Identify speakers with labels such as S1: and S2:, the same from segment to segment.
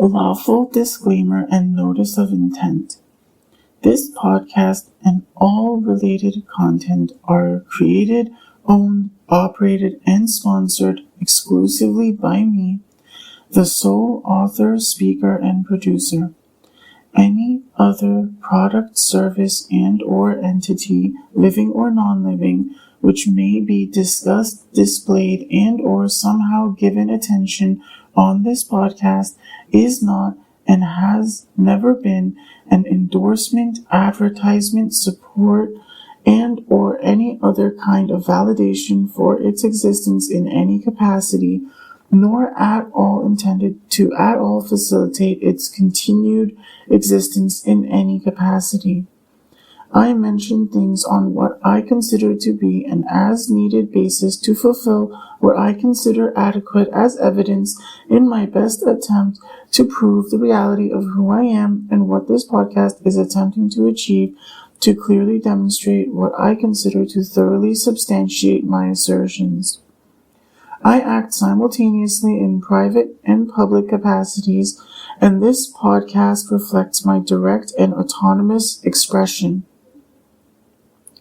S1: Lawful disclaimer and notice of intent. This podcast and all related content are created, owned, operated, and sponsored exclusively by me, the sole author, speaker, and producer. Any other product, service, and/or entity, living or non-living, which may be discussed, displayed, and/or somehow given attention on this podcast is not and has never been an endorsement, advertisement, support, and/or any other kind of validation for its existence in any capacity, nor at all intended to at all facilitate its continued existence in any capacity. I mention things on what I consider to be an as-needed basis to fulfill what I consider adequate as evidence in my best attempt to prove the reality of who I am and what this podcast is attempting to achieve to clearly demonstrate what I consider to thoroughly substantiate my assertions. I act simultaneously in private and public capacities, and this podcast reflects my direct and autonomous expression.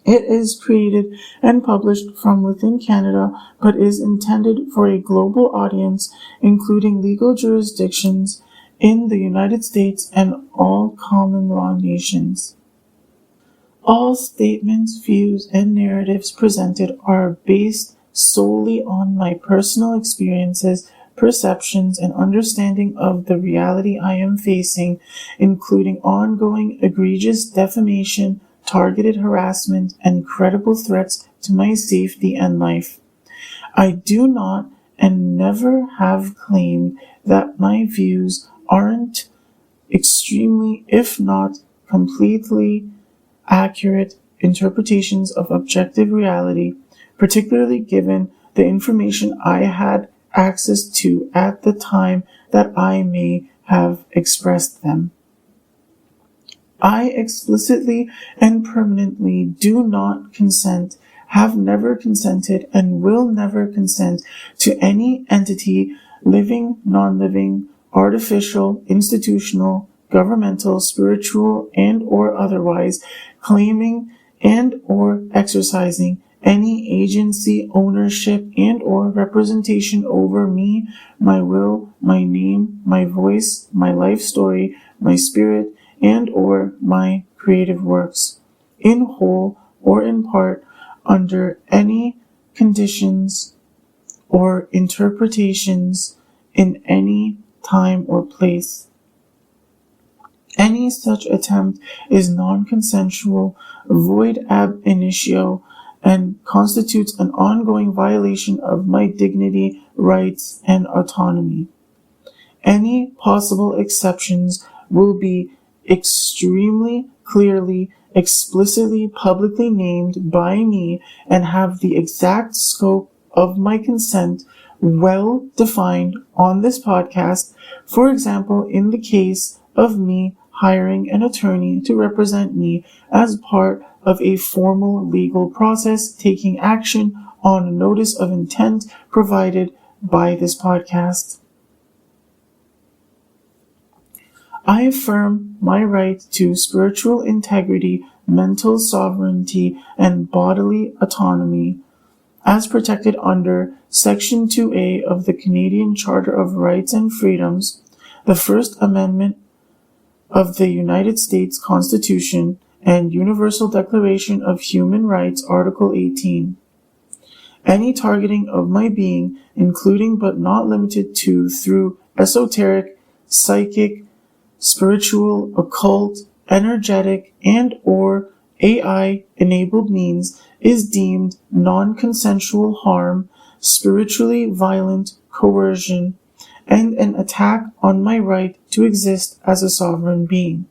S1: It is created and published from within Canada, but is intended for a global audience, including legal jurisdictions in the United States and all common law nations. All statements, views, and narratives presented are based solely on my personal experiences, perceptions, and understanding of the reality I am facing, including ongoing egregious defamation, targeted harassment, and credible threats to my safety and life. I do not and never have claimed that my views aren't extremely, if not completely, accurate interpretations of objective reality, particularly given the information I had access to at the time that I may have expressed them. I explicitly and permanently do not consent, have never consented, and will never consent to any entity, living, non-living, artificial, institutional, governmental, spiritual, and/or otherwise, claiming and/or exercising any agency, ownership, and/or representation over me, my will, my name, my voice, my life story, my spirit, and/or my creative works, in whole or in part, under any conditions or interpretations in any time or place. Any such attempt is non-consensual, void ab initio, and constitutes an ongoing violation of my dignity, rights, and autonomy. Any possible exceptions will be extremely clearly, explicitly, publicly named by me and have the exact scope of my consent well defined on this podcast. For example, in the case of me hiring an attorney to represent me as part of a formal legal process, taking action on a notice of intent provided by this podcast. I affirm my right to spiritual integrity, mental sovereignty, and bodily autonomy, as protected under Section 2A of the Canadian Charter of Rights and Freedoms, the First Amendment of the United States Constitution, and Universal Declaration of Human Rights, Article 18. Any targeting of my being, including but not limited to through esoteric, psychic, spiritual, occult, energetic, and/or AI-enabled means, is deemed non-consensual harm, spiritually violent coercion, and an attack on my right to exist as a sovereign being.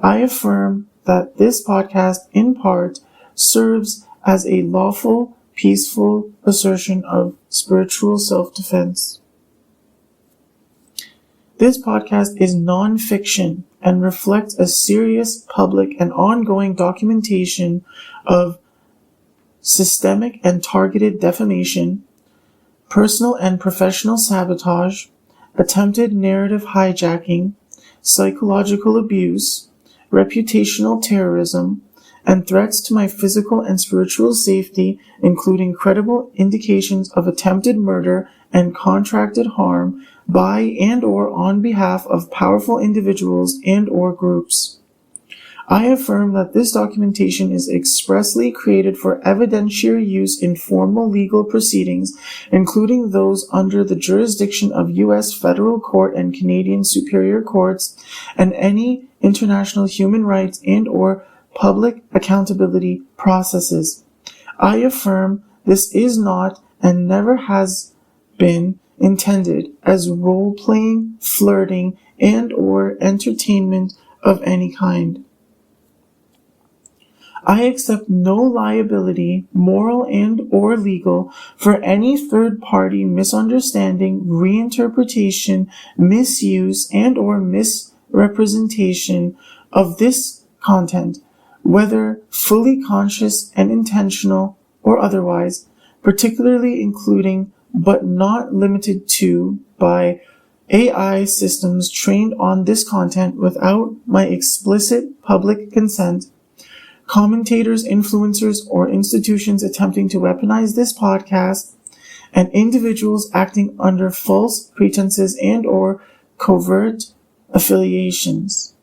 S1: I affirm that this podcast, in part, serves as a lawful, peaceful assertion of spiritual self-defense. This podcast is non-fiction and reflects a serious public and ongoing documentation of systemic and targeted defamation, personal and professional sabotage, attempted narrative hijacking, psychological abuse, reputational terrorism, and threats to my physical and spiritual safety, including credible indications of attempted murder and contracted harm by and or on behalf of powerful individuals and or groups. I affirm that this documentation is expressly created for evidentiary use in formal legal proceedings, including those under the jurisdiction of U.S. federal court and Canadian superior courts, and any international human rights and or public accountability processes. I affirm this is not and never has been intended as role-playing, flirting, and or entertainment of any kind. I accept no liability, moral and or legal, for any third-party misunderstanding, reinterpretation, misuse, and or misrepresentation of this content, whether fully conscious and intentional or otherwise, particularly including but not limited to by AI systems trained on this content without my explicit public consent, commentators, influencers, or institutions attempting to weaponize this podcast, and individuals acting under false pretenses and or covert affiliations.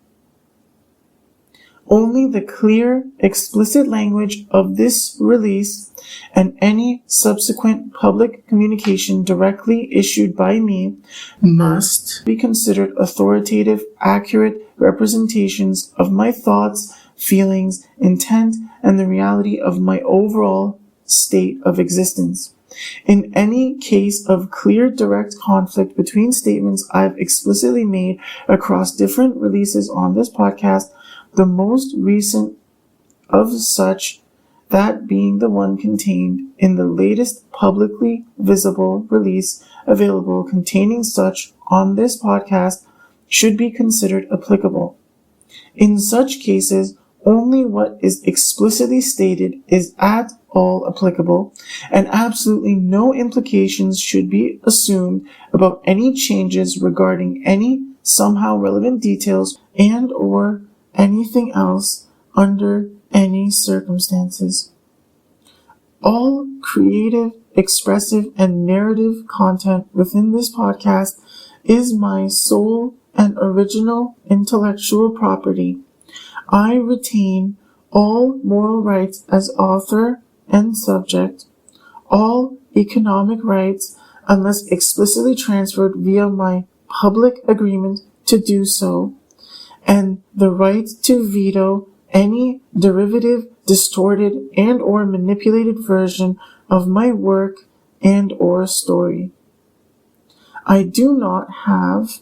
S1: Only the clear, explicit language of this release and any subsequent public communication directly issued by me must be considered authoritative, accurate representations of my thoughts, feelings, intent, and the reality of my overall state of existence. In any case of clear direct conflict between statements I've explicitly made across different releases on this podcast, the most recent of such, that being the one contained in the latest publicly visible release available containing such on this podcast, should be considered applicable. In such cases, only what is explicitly stated is at all applicable, and absolutely no implications should be assumed about any changes regarding any somehow relevant details and or anything else under any circumstances. All creative, expressive, and narrative content within this podcast is my sole and original intellectual property. I retain all moral rights as author and subject, all economic rights unless explicitly transferred via my public agreement to do so, and the right to veto any derivative, distorted, and or manipulated version of my work and or story. I do not have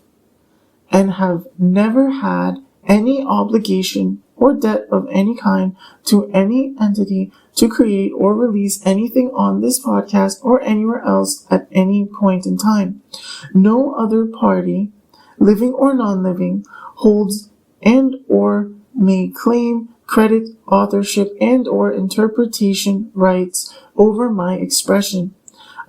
S1: and have never had any obligation or debt of any kind to any entity to create or release anything on this podcast or anywhere else at any point in time. No other party, living or non-living, holds and or may claim credit, authorship, and or interpretation rights over my expression.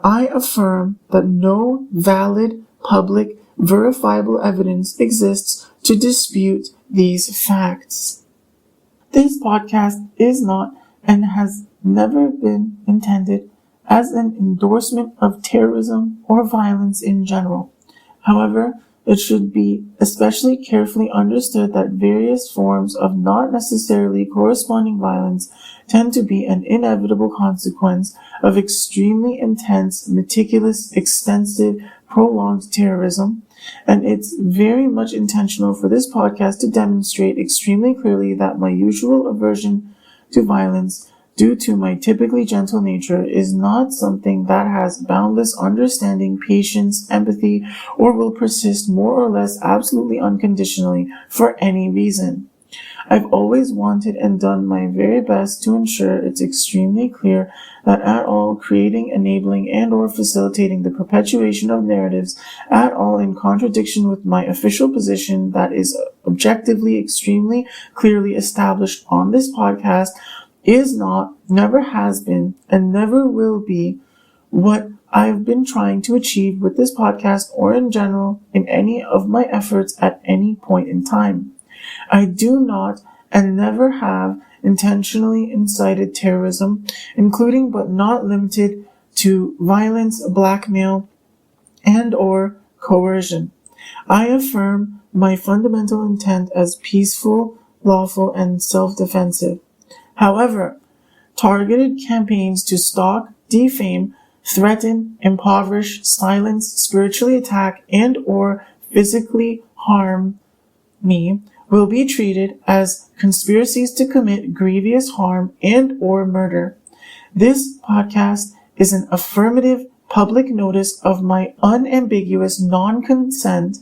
S1: I affirm that no valid, public, verifiable evidence exists to dispute these facts. This podcast is not and has never been intended as an endorsement of terrorism or violence in general. However, it should be especially carefully understood that various forms of not necessarily corresponding violence tend to be an inevitable consequence of extremely intense, meticulous, extensive, prolonged terrorism, and it's very much intentional for this podcast to demonstrate extremely clearly that my usual aversion to violence due to my typically gentle nature is not something that has boundless understanding, patience, empathy, or will persist more or less absolutely unconditionally for any reason. I've always wanted and done my very best to ensure it's extremely clear that at all creating, enabling, and or facilitating the perpetuation of narratives at all in contradiction with my official position that is objectively extremely clearly established on this podcast is not, never has been, and never will be what I've been trying to achieve with this podcast or in general in any of my efforts at any point in time. I do not and never have intentionally incited terrorism, including but not limited to violence, blackmail, and or coercion. I affirm my fundamental intent as peaceful, lawful, and self-defensive. However, targeted campaigns to stalk, defame, threaten, impoverish, silence, spiritually attack, and or physically harm me will be treated as conspiracies to commit grievous harm and or murder. This podcast is an affirmative public notice of my unambiguous non-consent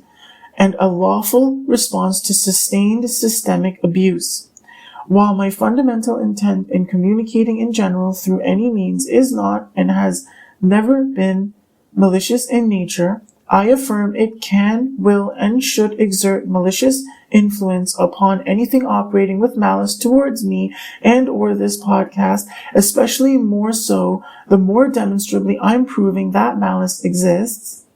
S1: and a lawful response to sustained systemic abuse. While my fundamental intent in communicating in general through any means is not and has never been malicious in nature, I affirm it can, will, and should exert malicious influence upon anything operating with malice towards me and or this podcast, especially more so the more demonstrably I'm proving that malice exists.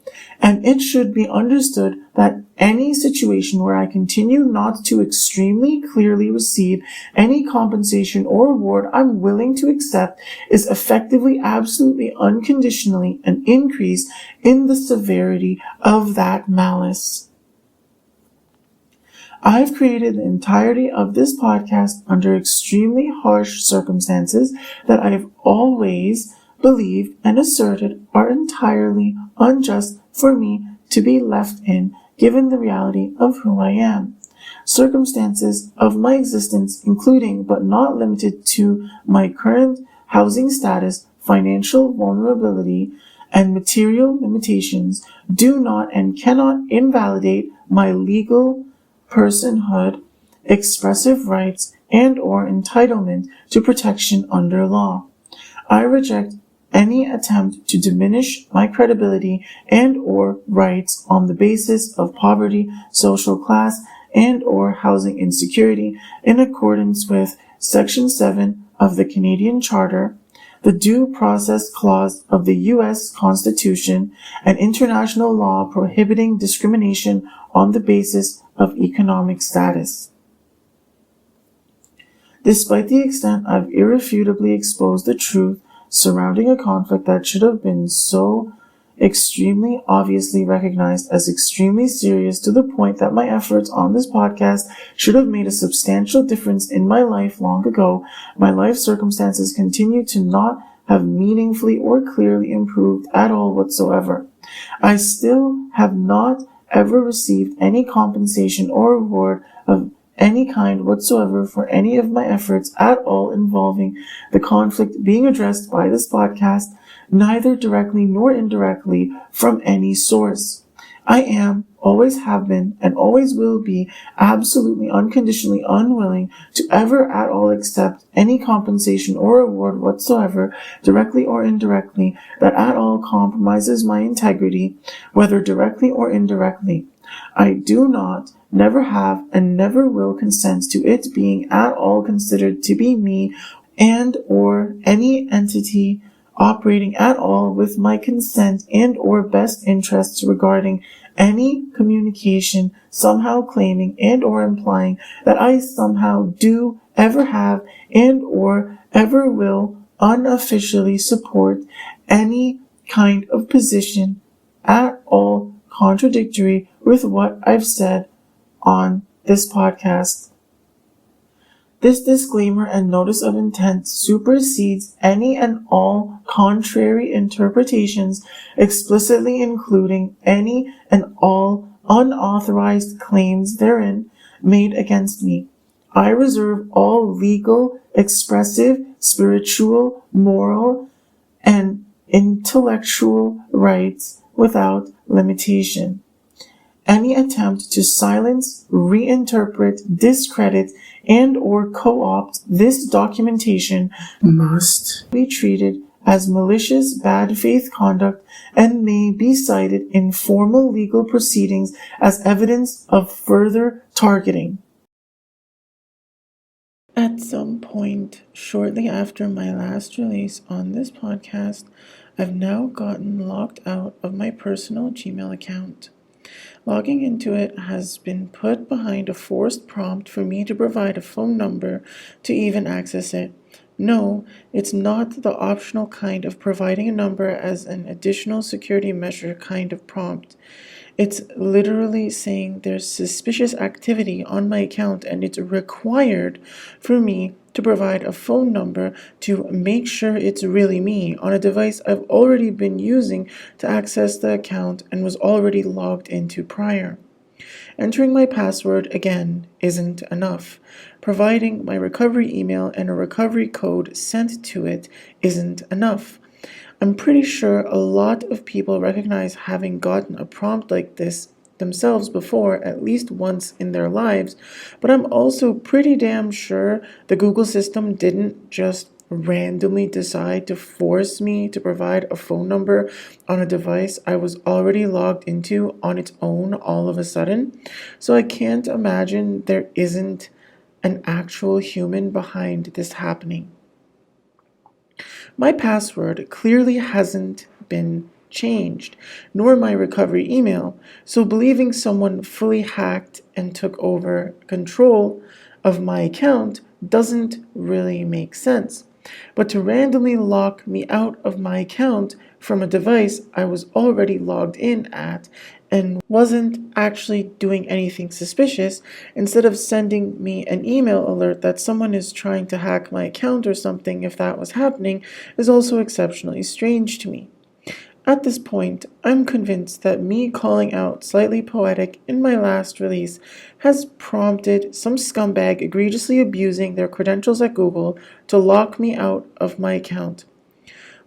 S1: And it should be understood that any situation where I continue not to extremely clearly receive any compensation or reward I'm willing to accept is effectively, absolutely, unconditionally an increase in the severity of that malice. I've created the entirety of this podcast under extremely harsh circumstances that I've always believed and asserted are entirely unjust for me to be left in, given the reality of who I am. Circumstances of my existence, including but not limited to my current housing status, financial vulnerability, and material limitations, do not and cannot invalidate my legal personhood, expressive rights, and or entitlement to protection under law. I reject any attempt to diminish my credibility and or rights on the basis of poverty, social class, and or housing insecurity in accordance with Section 7 of the Canadian Charter, the Due Process Clause of the U.S. Constitution, and international law prohibiting discrimination on the basis of economic status. Despite the extent I've irrefutably exposed the truth surrounding a conflict that should have been so extremely obviously recognized as extremely serious to the point that my efforts on this podcast should have made a substantial difference in my life long ago, my life circumstances continue to not have meaningfully or clearly improved at all whatsoever. I still have not ever received any compensation or reward of any kind whatsoever for any of my efforts at all involving the conflict being addressed by this podcast, neither directly nor indirectly from any source. I am, always have been, and always will be absolutely unconditionally unwilling to ever at all accept any compensation or reward whatsoever, directly or indirectly, that at all compromises my integrity, whether directly or indirectly. I do not, never have, and never will consent to it being at all considered to be me and or any entity operating at all with my consent and or best interests regarding any communication somehow claiming and or implying that I somehow do ever have and or ever will unofficially support any kind of position at all contradictory with what I've said on this podcast. This disclaimer and notice of intent supersedes any and all contrary interpretations, explicitly including any and all unauthorized claims therein made against me. I reserve all legal, expressive, spiritual, moral, and intellectual rights without limitation. Any attempt to silence, reinterpret, discredit, and or co-opt this documentation must be treated as malicious bad faith conduct and may be cited in formal legal proceedings as evidence of further targeting. At some point shortly after my last release on this podcast, I've now gotten locked out of my personal Gmail account. Logging into it has been put behind a forced prompt for me to provide a phone number to even access it. No, it's not the optional kind of providing a number as an additional security measure kind of prompt. It's literally saying there's suspicious activity on my account and it's required for me to provide a phone number to make sure it's really me on a device I've already been using to access the account and was already logged into prior. Entering my password again isn't enough. Providing my recovery email and a recovery code sent to it isn't enough. I'm pretty sure a lot of people recognize having gotten a prompt like this themselves before, at least once in their lives, but I'm also pretty damn sure the Google system didn't just randomly decide to force me to provide a phone number on a device I was already logged into on its own all of a sudden. So I can't imagine there isn't an actual human behind this happening. My password clearly hasn't been changed, nor my recovery email, so believing someone fully hacked and took over control of my account doesn't really make sense. But to randomly lock me out of my account from a device I was already logged in at and wasn't actually doing anything suspicious, instead of sending me an email alert that someone is trying to hack my account or something, if that was happening, is also exceptionally strange to me. At this point, I'm convinced that me calling out Slightly Poetic in my last release has prompted some scumbag egregiously abusing their credentials at Google to lock me out of my account.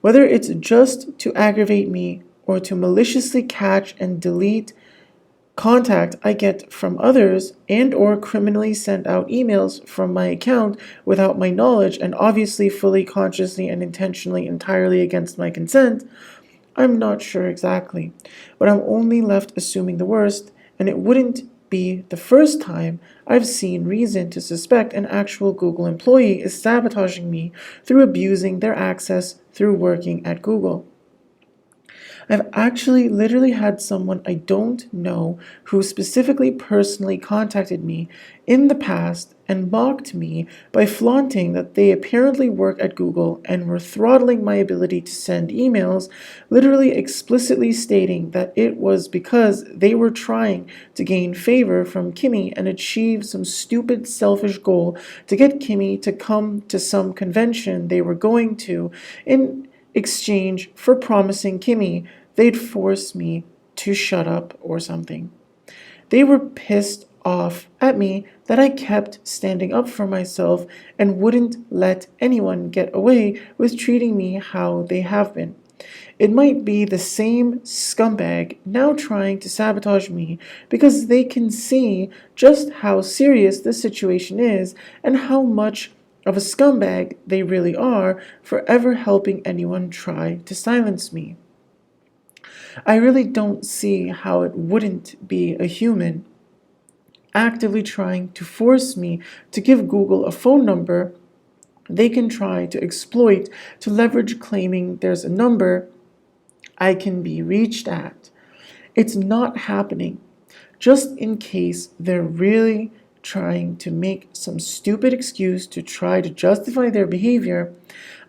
S1: Whether it's just to aggravate me or to maliciously catch and delete contact I get from others and or criminally send out emails from my account without my knowledge and obviously fully consciously and intentionally entirely against my consent, I'm not sure exactly, but I'm only left assuming the worst, and it wouldn't be the first time I've seen reason to suspect an actual Google employee is sabotaging me through abusing their access through working at Google. I've actually literally had someone I don't know who specifically personally contacted me in the past and mocked me by flaunting that they apparently work at Google and were throttling my ability to send emails, literally explicitly stating that it was because they were trying to gain favor from Kimmy and achieve some stupid selfish goal to get Kimmy to come to some convention they were going to in exchange for promising Kimmy they'd force me to shut up or something. They were pissed off at me that I kept standing up for myself and wouldn't let anyone get away with treating me how they have been. It might be the same scumbag now trying to sabotage me because they can see just how serious this situation is and how much of a scumbag they really are for ever helping anyone try to silence me. I really don't see how it wouldn't be a human actively trying to force me to give Google a phone number they can try to exploit to leverage claiming there's a number I can be reached at. It's not happening. Just in case they're really trying to make some stupid excuse to try to justify their behavior,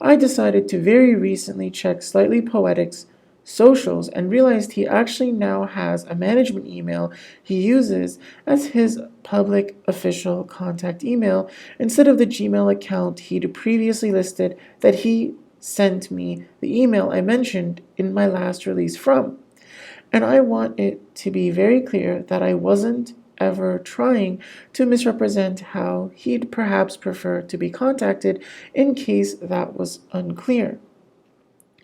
S1: I decided to very recently check Slightly Poetic's socials and realized he actually now has a management email he uses as his public official contact email instead of the Gmail account he'd previously listed that he sent me the email I mentioned in my last release from. And I want it to be very clear that I wasn't ever trying to misrepresent how he'd perhaps prefer to be contacted in case that was unclear.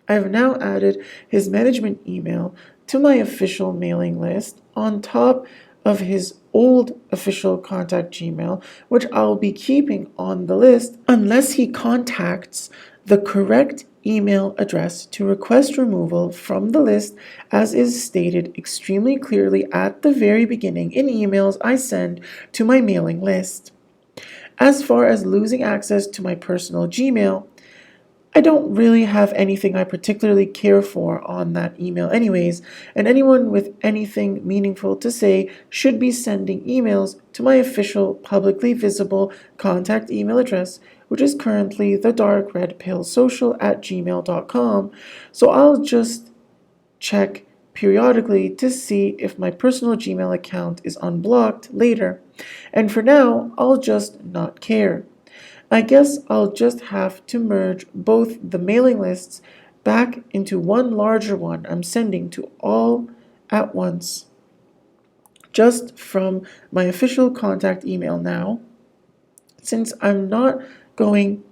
S1: I've now added his management email to my official mailing list on top of his old official contact Gmail, which I'll be keeping on the list unless he contacts the correct email address to request removal from the list, as is stated extremely clearly at the very beginning in emails I send to my mailing list. As far as losing access to my personal Gmail, I don't really have anything I particularly care for on that email anyways, and anyone with anything meaningful to say should be sending emails to my official publicly visible contact email address, which is currently thedarkredpillsocial@gmail.com. So I'll just check periodically to see if my personal Gmail account is unblocked later. And for now, I'll just not care. I guess I'll just have to merge both the mailing lists back into one larger one I'm sending to all at once, just from my official contact email now, since I'm not going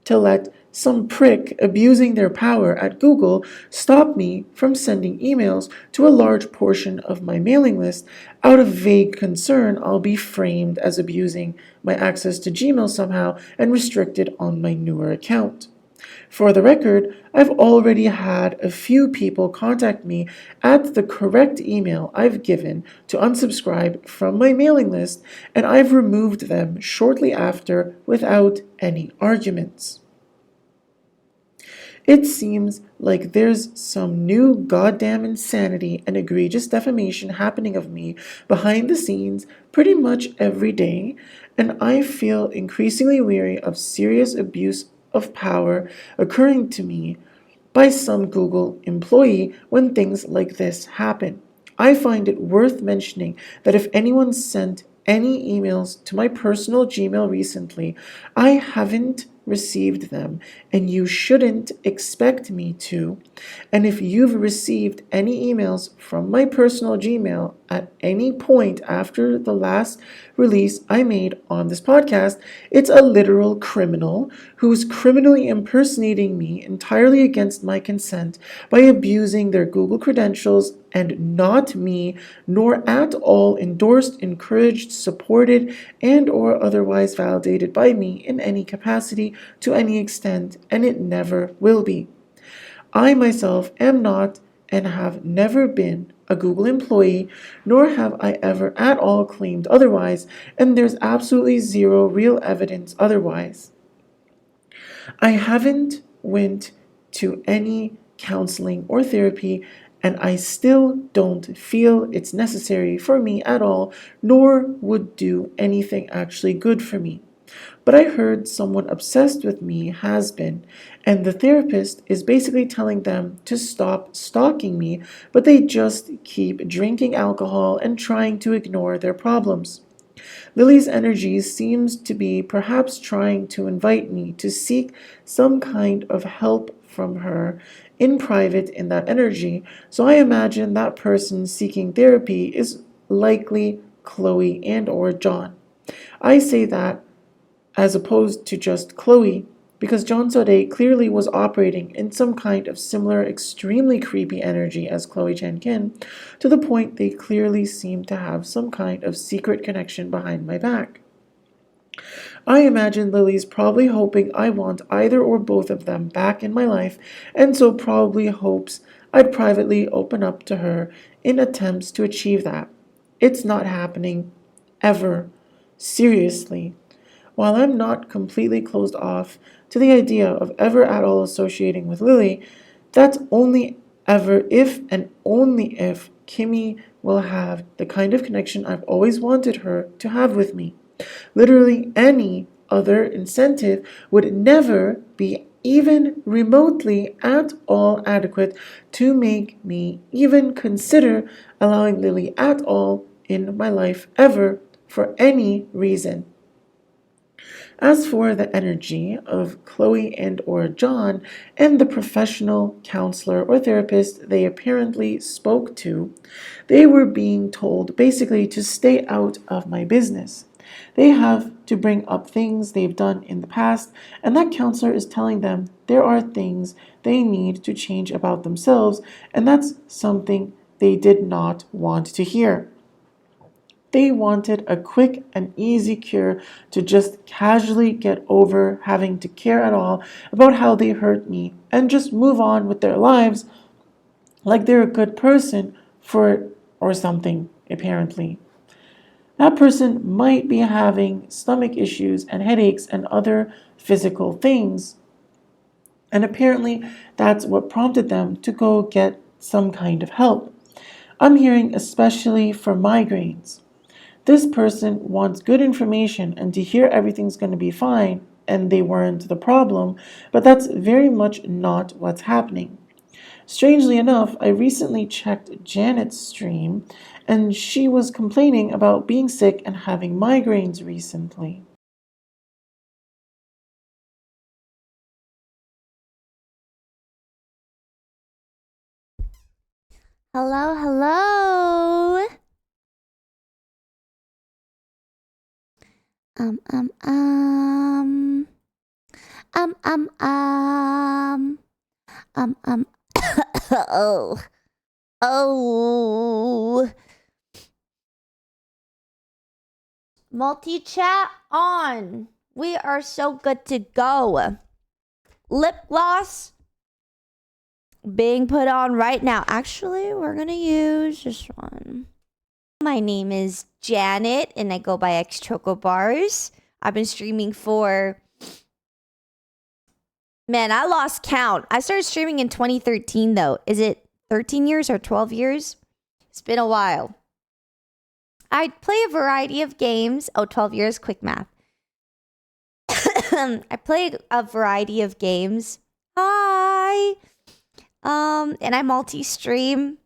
S1: to let some prick abusing their power at Google stop me from sending emails to a large portion of my mailing list out of vague concern I'll be framed as abusing my access to Gmail somehow and restricted on my newer account. For the record, I've already had a few people contact me at the correct email I've given to unsubscribe from my mailing list, and I've removed them shortly after without any arguments. It seems like there's some new goddamn insanity and egregious defamation happening of me behind the scenes pretty much every day, and I feel increasingly weary of serious abuse of power occurring to me by some Google employee when things like this happen. I find it worth mentioning that if anyone sent any emails to my personal Gmail recently, I haven't received them, and you shouldn't expect me to. And if you've received any emails from my personal Gmail at any point after the last release I made on this podcast, it's a literal criminal who's criminally impersonating me entirely against my consent by abusing their Google credentials, and not me, nor at all endorsed, encouraged, supported, and or otherwise validated by me in any capacity to any extent, and it never will be. I myself am not and have never been a Google employee, nor have I ever at all claimed otherwise, and there's absolutely zero real evidence otherwise. I haven't went to any counseling or therapy, and I still don't feel it's necessary for me at all, nor would do anything actually good for me. But I heard someone obsessed with me has been, and the therapist is basically telling them to stop stalking me, but they just keep drinking alcohol and trying to ignore their problems. Lily's energy seems to be perhaps trying to invite me to seek some kind of help from her in private in that energy, so I imagine that person seeking therapy is likely Chloe and or John. I say that as opposed to just Chloe, because John Sode clearly was operating in some kind of similar extremely creepy energy as Chloe Chan Kin, to the point they clearly seem to have some kind of secret connection behind my back. I imagine Lily's probably hoping I want either or both of them back in my life, and so probably hopes I'd privately open up to her in attempts to achieve that. It's not happening. Ever. Seriously. While I'm not completely closed off to the idea of ever at all associating with Lily, that's only ever if and only if Kimmy will have the kind of connection I've always wanted her to have with me. Literally any other incentive would never be even remotely at all adequate to make me even consider allowing Lily at all in my life ever for any reason. As for the energy of Chloe and or John and the professional counselor or therapist they apparently spoke to, they were being told basically to stay out of my business. They have to bring up things they've done in the past, and that counselor is telling them there are things they need to change about themselves, and that's something they did not want to hear. They wanted a quick and easy cure to just casually get over having to care at all about how they hurt me and just move on with their lives like they're a good person for it or something, apparently. That person might be having stomach issues and headaches and other physical things, And apparently, that's what prompted them to go get some kind of help. I'm hearing especially for migraines. This person wants good information and to hear everything's going to be fine and they weren't the problem, but that's very much not what's happening. Strangely enough, I recently checked Janet's stream and she was complaining about being sick and having migraines recently.
S2: Hello, hello. Um, um, um. Um, um, um. Um. Oh. Oh. Multi-chat on. We are so good to go. Lip gloss being put on right now. Actually, we're gonna use this one. My name is Janet, and I go by X Choco Bars. I've been streaming for... Man, I lost count. I started streaming in 2013, though. Is it 13 years or 12 years? It's been a while. I play a variety of games. Oh, 12 years, quick math. I play a variety of games. Hi. And I multi-stream.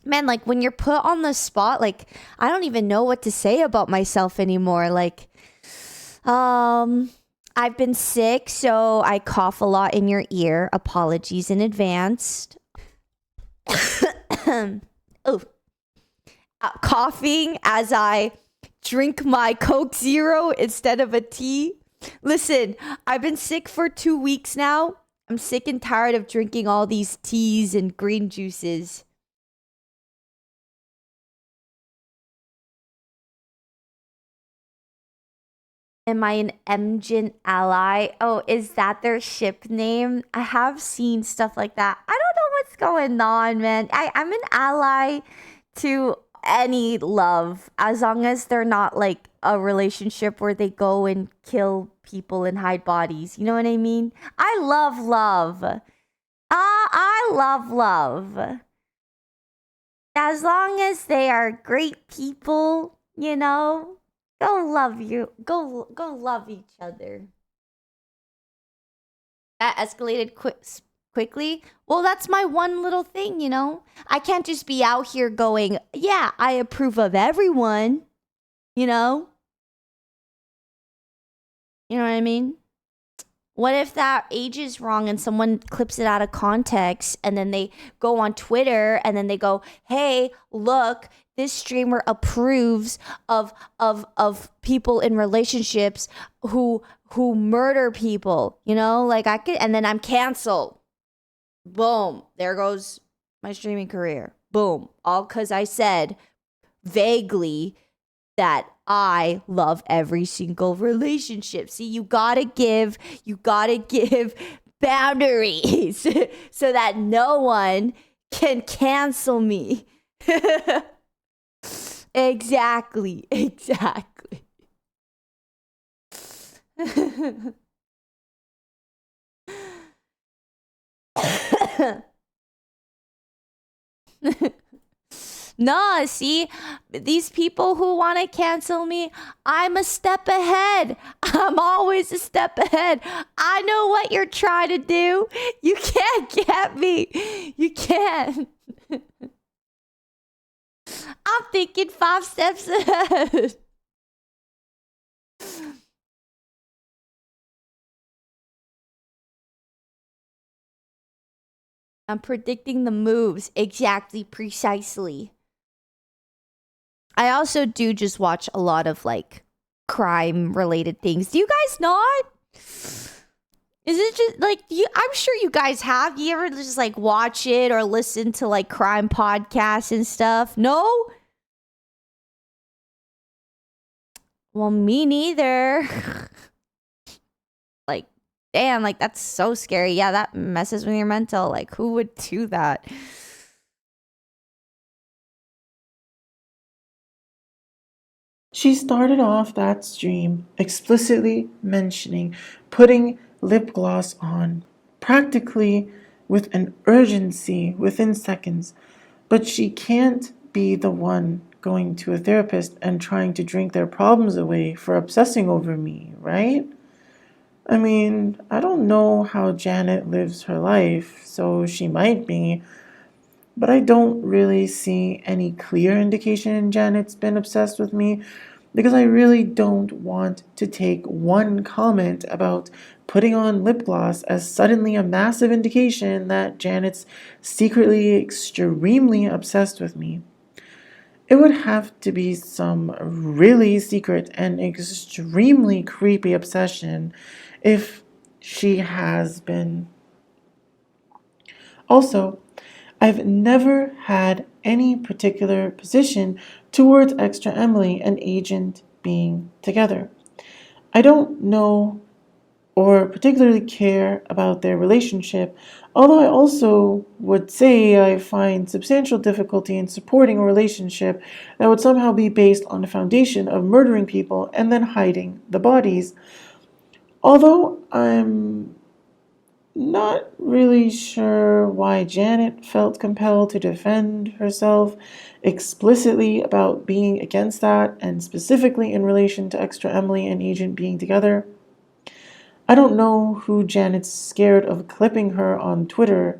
S2: Man, like when you're put on the spot, like I don't even know what to say about myself anymore. Like, I've been sick, so I cough a lot in your ear. Apologies in advance. Oh, coughing as I drink my Coke Zero instead of a tea. Listen, I've been sick for 2 weeks now. I'm sick and tired of drinking all these teas and green juices. Am I an Emjin ally? Oh, is that their ship name? I have seen stuff like that. I don't know what's going on, man. I'm an ally to any love as long as they're not like a relationship where they go and kill people and hide bodies. You know what I mean? I love love. I love love. As long as they are great people, you know, go love you. Go love each other. That escalated quickly. Well, that's my one little thing, you know. I can't just be out here going, yeah, I approve of everyone, you know. You know what I mean? What if that age is wrong and someone clips it out of context and then they go on Twitter and then they go, "Hey, look, this streamer approves of people in relationships who murder people." You know, like I could, and then I'm canceled. Boom, there goes my streaming career. Boom, all because I said vaguely that I love every single relationship. See, you gotta give boundaries so that no one can cancel me. Exactly. No, see, these people who want to cancel me, I'm a step ahead. I'm always a step ahead. I know what you're trying to do. You can't get me. You can't. I'm thinking 5 steps ahead. I'm predicting the moves exactly, precisely. I also do just watch a lot of like crime related things. Do you guys not? Is it just like you? I'm sure you guys have. You ever just like watch it or listen to like crime podcasts and stuff? No? Well, me neither. Like, damn, like that's so scary. Yeah, that messes with your mental. Like, who would do that?
S1: She started off that stream explicitly mentioning putting lip gloss on, practically with an urgency within seconds, but she can't be the one going to a therapist and trying to drink their problems away for obsessing over me, right? I mean, I don't know how Janet lives her life, so she might be, but I don't really see any clear indication Janet's been obsessed with me because I really don't want to take one comment about putting on lip gloss as suddenly a massive indication that Janet's secretly extremely obsessed with me. It would have to be some really secret and extremely creepy obsession if she has been. Also, I've never had any particular position towards Extra Emily and Agent being together. I don't know or particularly care about their relationship, although I also would say I find substantial difficulty in supporting a relationship that would somehow be based on the foundation of murdering people and then hiding the bodies. Although I'm not really sure why Janet felt compelled to defend herself explicitly about being against that, and specifically in relation to Extra Emily and Agent being together. I don't know who Janet's scared of clipping her on Twitter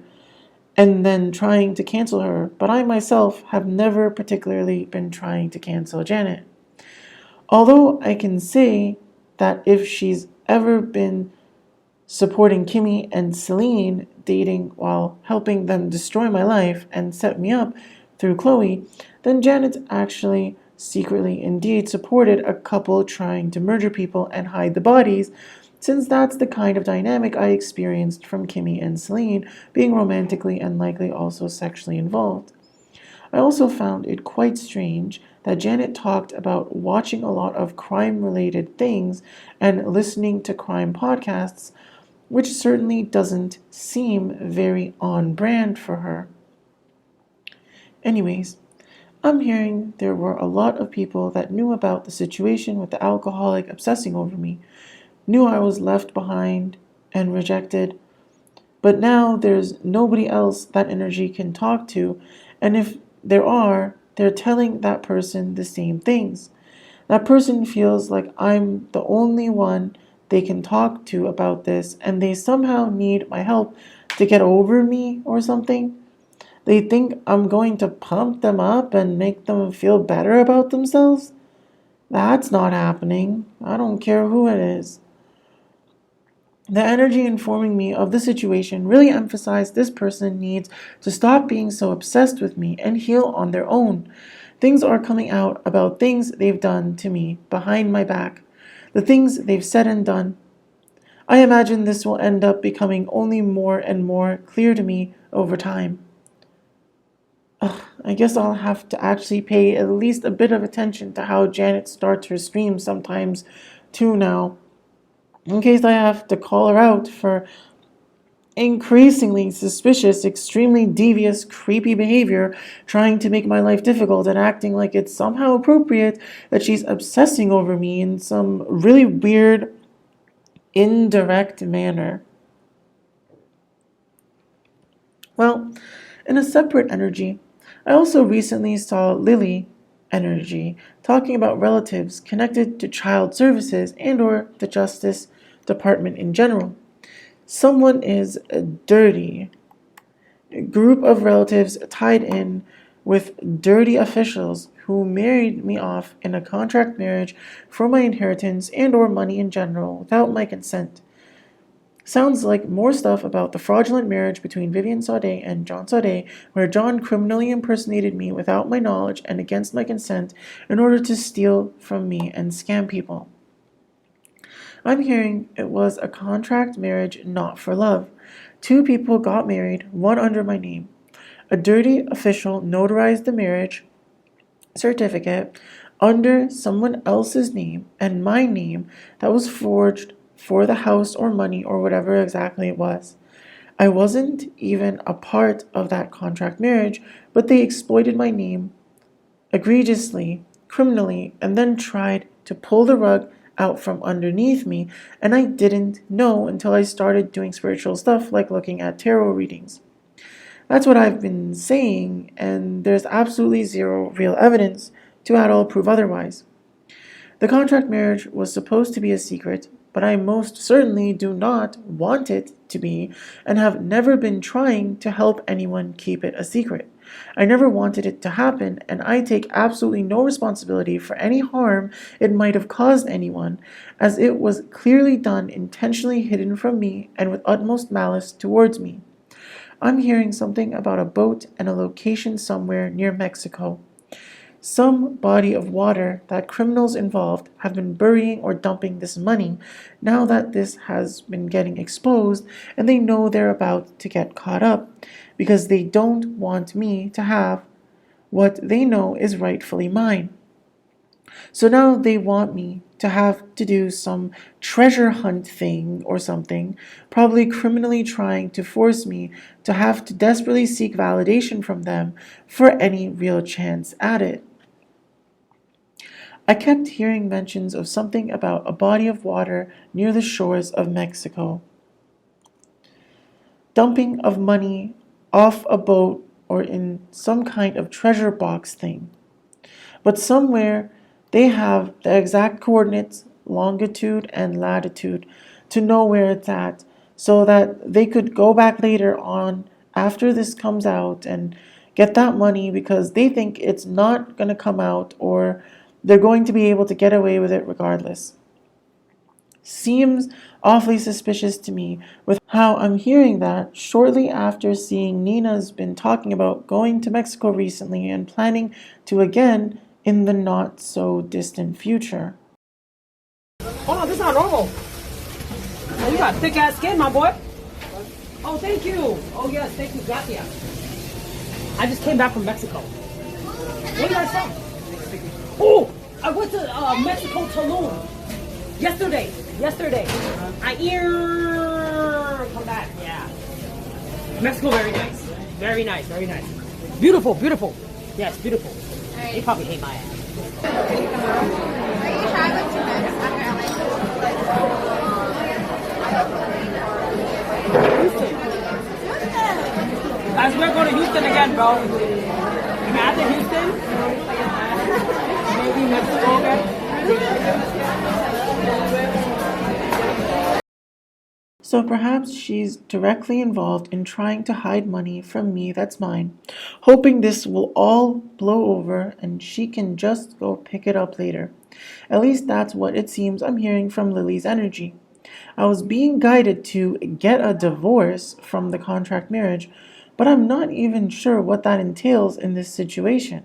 S1: and then trying to cancel her, but I myself have never particularly been trying to cancel Janet. Although I can say that if she's ever been supporting Kimmy and Celine dating while helping them destroy my life and set me up through Chloe, then Janet's actually secretly indeed supported a couple trying to murder people and hide the bodies, since that's the kind of dynamic I experienced from Kimmy and Celine being romantically and likely also sexually involved. I also found it quite strange that Janet talked about watching a lot of crime-related things and listening to crime podcasts, which certainly doesn't seem very on brand for her. Anyways, I'm hearing there were a lot of people that knew about the situation with the alcoholic obsessing over me, knew I was left behind and rejected, but now there's nobody else that energy can talk to, and if there are, they're telling that person the same things. That person feels like I'm the only one they can talk to about this, and they somehow need my help to get over me or something. They think I'm going to pump them up and make them feel better about themselves. That's not happening. I don't care who it is. The energy informing me of the situation really emphasized this person needs to stop being so obsessed with me and heal on their own. Things are coming out about things they've done to me behind my back, the things they've said and done. I imagine this will end up becoming only more and more clear to me over time. I guess I'll have to actually pay at least a bit of attention to how Janet starts her streams sometimes too now, in case I have to call her out for increasingly suspicious, extremely devious, creepy behavior, trying to make my life difficult and acting like it's somehow appropriate that she's obsessing over me in some really weird, indirect manner. Well, in a separate energy, I also recently saw Lily energy talking about relatives connected to child services and or the Justice Department in general. Someone is dirty. A group of relatives tied in with dirty officials who married me off in a contract marriage for my inheritance and or money in general without my consent. Sounds like more stuff about the fraudulent marriage between Vivian Saudet and John Saudet, where John criminally impersonated me without my knowledge and against my consent in order to steal from me and scam people. I'm hearing it was a contract marriage not for love. 2 people got married, one under my name. A dirty official notarized the marriage certificate under someone else's name and my name that was forged for the house or money or whatever exactly it was. I wasn't even a part of that contract marriage, but they exploited my name egregiously, criminally, and then tried to pull the rug out from underneath me, and I didn't know until I started doing spiritual stuff like looking at tarot readings. That's what I've been saying, and there's absolutely zero real evidence to at all prove otherwise. The contract marriage was supposed to be a secret, but I most certainly do not want it to be, and have never been trying to help anyone keep it a secret. I never wanted it to happen, and I take absolutely no responsibility for any harm it might have caused anyone, as it was clearly done intentionally hidden from me and with utmost malice towards me. I'm hearing something about a boat and a location somewhere near Mexico. Some body of water that criminals involved have been burying or dumping this money now that this has been getting exposed, and they know they're about to get caught up because they don't want me to have what they know is rightfully mine. So now they want me to have to do some treasure hunt thing or something, probably criminally trying to force me to have to desperately seek validation from them for any real chance at it. I kept hearing mentions of something about a body of water near the shores of Mexico. Dumping of money off a boat or in some kind of treasure box thing. But somewhere they have the exact coordinates, longitude and latitude, to know where it's at, so that they could go back later on after this comes out and get that money because they think it's not going to come out, or they're going to be able to get away with it regardless. Seems awfully suspicious to me with how I'm hearing that shortly after seeing Nina's been talking about going to Mexico recently and planning to again in the not so distant future.
S3: Oh no, this is not normal. Oh, you got thick ass skin, my boy. Oh, thank you. Oh yes, thank you, gracias. I just came back from Mexico. Where you guys from? Oh, I went to Mexico, Tulum. Yesterday. I come back. Yeah. Mexico, very nice. Very nice. Beautiful. Yes, beautiful. They probably hate my ass. Guys, we're going to Houston again, bro. I'm after Houston. Maybe Mexico again.
S1: So perhaps she's directly involved in trying to hide money from me that's mine, hoping this will all blow over and she can just go pick it up later. At least that's what it seems I'm hearing from Lily's energy. I was being guided to get a divorce from the contract marriage, but I'm not even sure what that entails in this situation.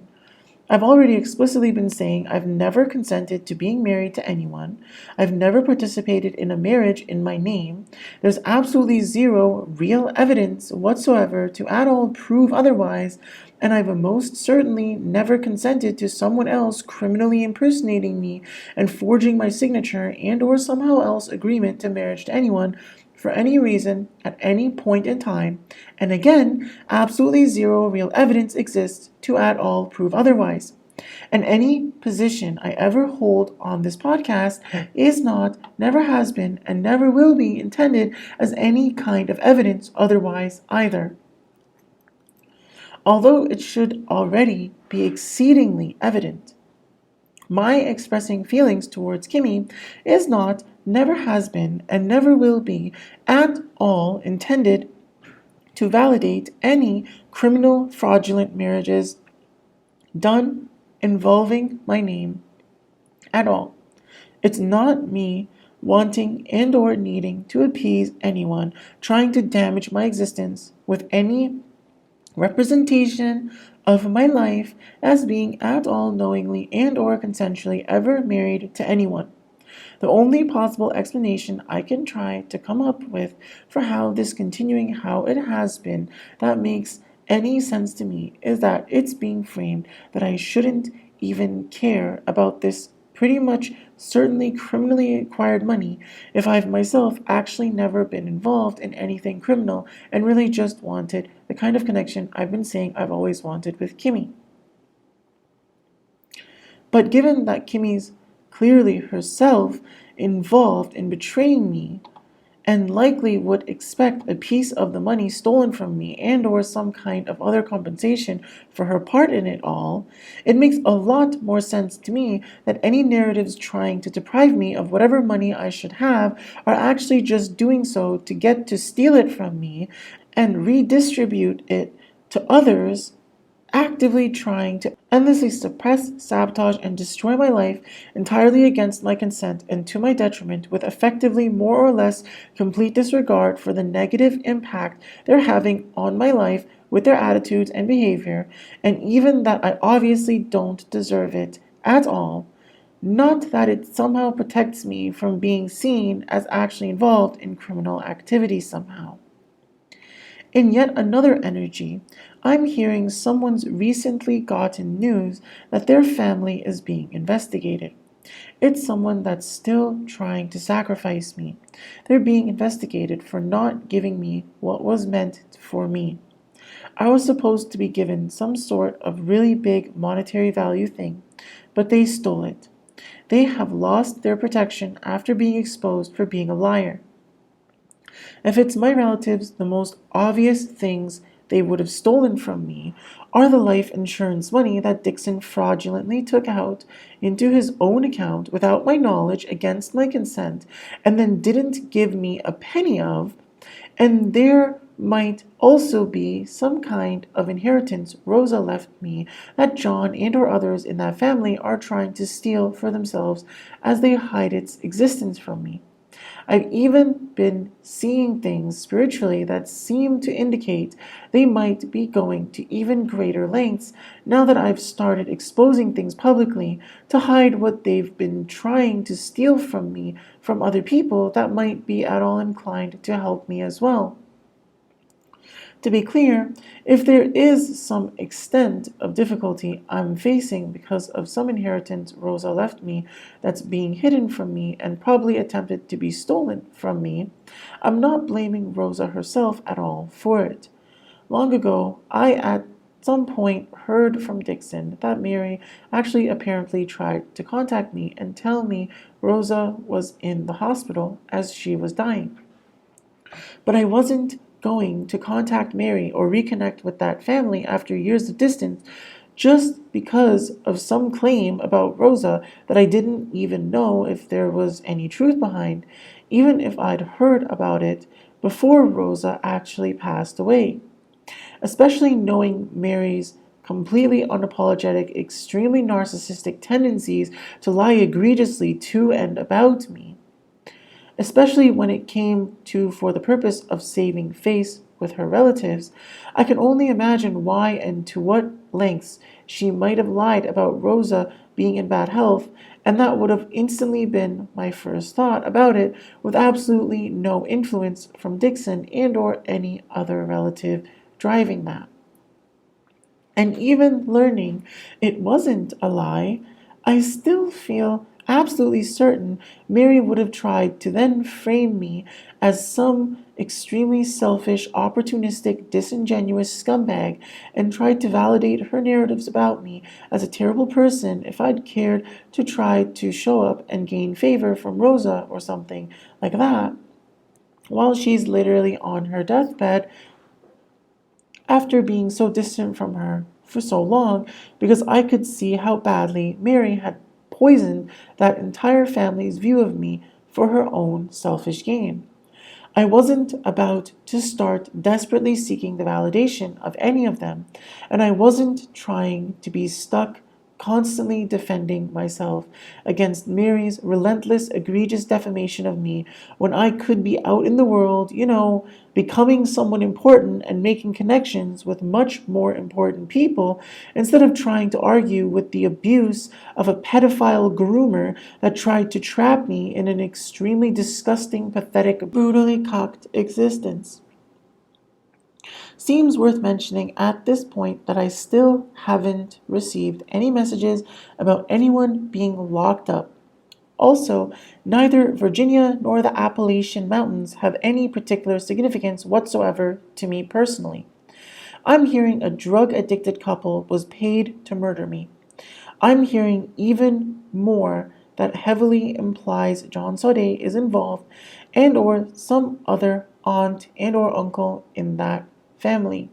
S1: I've already explicitly been saying I've never consented to being married to anyone. I've never participated in a marriage in my name. There's absolutely zero real evidence whatsoever to at all prove otherwise, and I've most certainly never consented to someone else criminally impersonating me and forging my signature and or somehow else agreement to marriage to anyone for any reason at any point in time, and again, absolutely zero real evidence exists to at all prove otherwise. And any position I ever hold on this podcast is not, never has been, and never will be intended as any kind of evidence otherwise either. Although it should already be exceedingly evident, my expressing feelings towards Kimmy is not, never has been, and never will be at all intended to validate any criminal fraudulent marriages done involving my name at all. It's not me wanting and or needing to appease anyone, trying to damage my existence with any representation of my life as being at all knowingly and or consensually ever married to anyone. The only possible explanation I can try to come up with for how this continuing how it has been that makes any sense to me is that it's being framed that I shouldn't even care about this pretty much certainly criminally acquired money if I've myself actually never been involved in anything criminal and really just wanted the kind of connection I've been saying I've always wanted with Kimmy. But given that Kimmy's clearly herself involved in betraying me, and likely would expect a piece of the money stolen from me and or some kind of other compensation for her part in it all, it makes a lot more sense to me that any narratives trying to deprive me of whatever money I should have are actually just doing so to get to steal it from me and redistribute it to others, actively trying to endlessly suppress, sabotage, and destroy my life entirely against my consent and to my detriment, with effectively more or less complete disregard for the negative impact they're having on my life with their attitudes and behavior, and even that I obviously don't deserve it at all. Not that it somehow protects me from being seen as actually involved in criminal activity somehow. In yet another energy, I'm hearing someone's recently gotten news that their family is being investigated. It's someone that's still trying to sacrifice me. They're being investigated for not giving me what was meant for me. I was supposed to be given some sort of really big monetary value thing, but they stole it. They have lost their protection after being exposed for being a liar. If it's my relatives, the most obvious things they would have stolen from me are the life insurance money that Dixon fraudulently took out into his own account without my knowledge, against my consent, and then didn't give me a penny of, and there might also be some kind of inheritance Rosa left me that John and or others in that family are trying to steal for themselves as they hide its existence from me. I've even been seeing things spiritually that seem to indicate they might be going to even greater lengths now that I've started exposing things publicly to hide what they've been trying to steal from me from other people that might be at all inclined to help me as well. To be clear, if there is some extent of difficulty I'm facing because of some inheritance Rosa left me that's being hidden from me and probably attempted to be stolen from me, I'm not blaming Rosa herself at all for it. Long ago, I at some point heard from Dixon that Mary actually apparently tried to contact me and tell me Rosa was in the hospital as she was dying. But I wasn't going to contact Mary or reconnect with that family after years of distance just because of some claim about Rosa that I didn't even know if there was any truth behind, even if I'd heard about it before Rosa actually passed away. Especially knowing Mary's completely unapologetic, extremely narcissistic tendencies to lie egregiously to and about me, especially when it came to for the purpose of saving face with her relatives. I can only imagine why and to what lengths she might have lied about Rosa being in bad health, and that would have instantly been my first thought about it, with absolutely no influence from Dixon and or any other relative driving that. And even learning it wasn't a lie, I still feel absolutely certain Mary would have tried to then frame me as some extremely selfish, opportunistic, disingenuous scumbag and tried to validate her narratives about me as a terrible person if I'd cared to try to show up and gain favor from Rosa or something like that, while she's literally on her deathbed after being so distant from her for so long, because I could see how badly Mary had poisoned that entire family's view of me for her own selfish gain. I wasn't about to start desperately seeking the validation of any of them, and I wasn't trying to be stuck constantly defending myself against Mary's relentless, egregious defamation of me when I could be out in the world, becoming someone important and making connections with much more important people instead of trying to argue with the abuse of a pedophile groomer that tried to trap me in an extremely disgusting, pathetic, brutally cocked existence. Seems worth mentioning at this point that I still haven't received any messages about anyone being locked up. Also, neither Virginia nor the Appalachian Mountains have any particular significance whatsoever to me personally. I'm hearing a drug-addicted couple was paid to murder me. I'm hearing even more that heavily implies John Sade is involved and or some other aunt and or uncle in that family.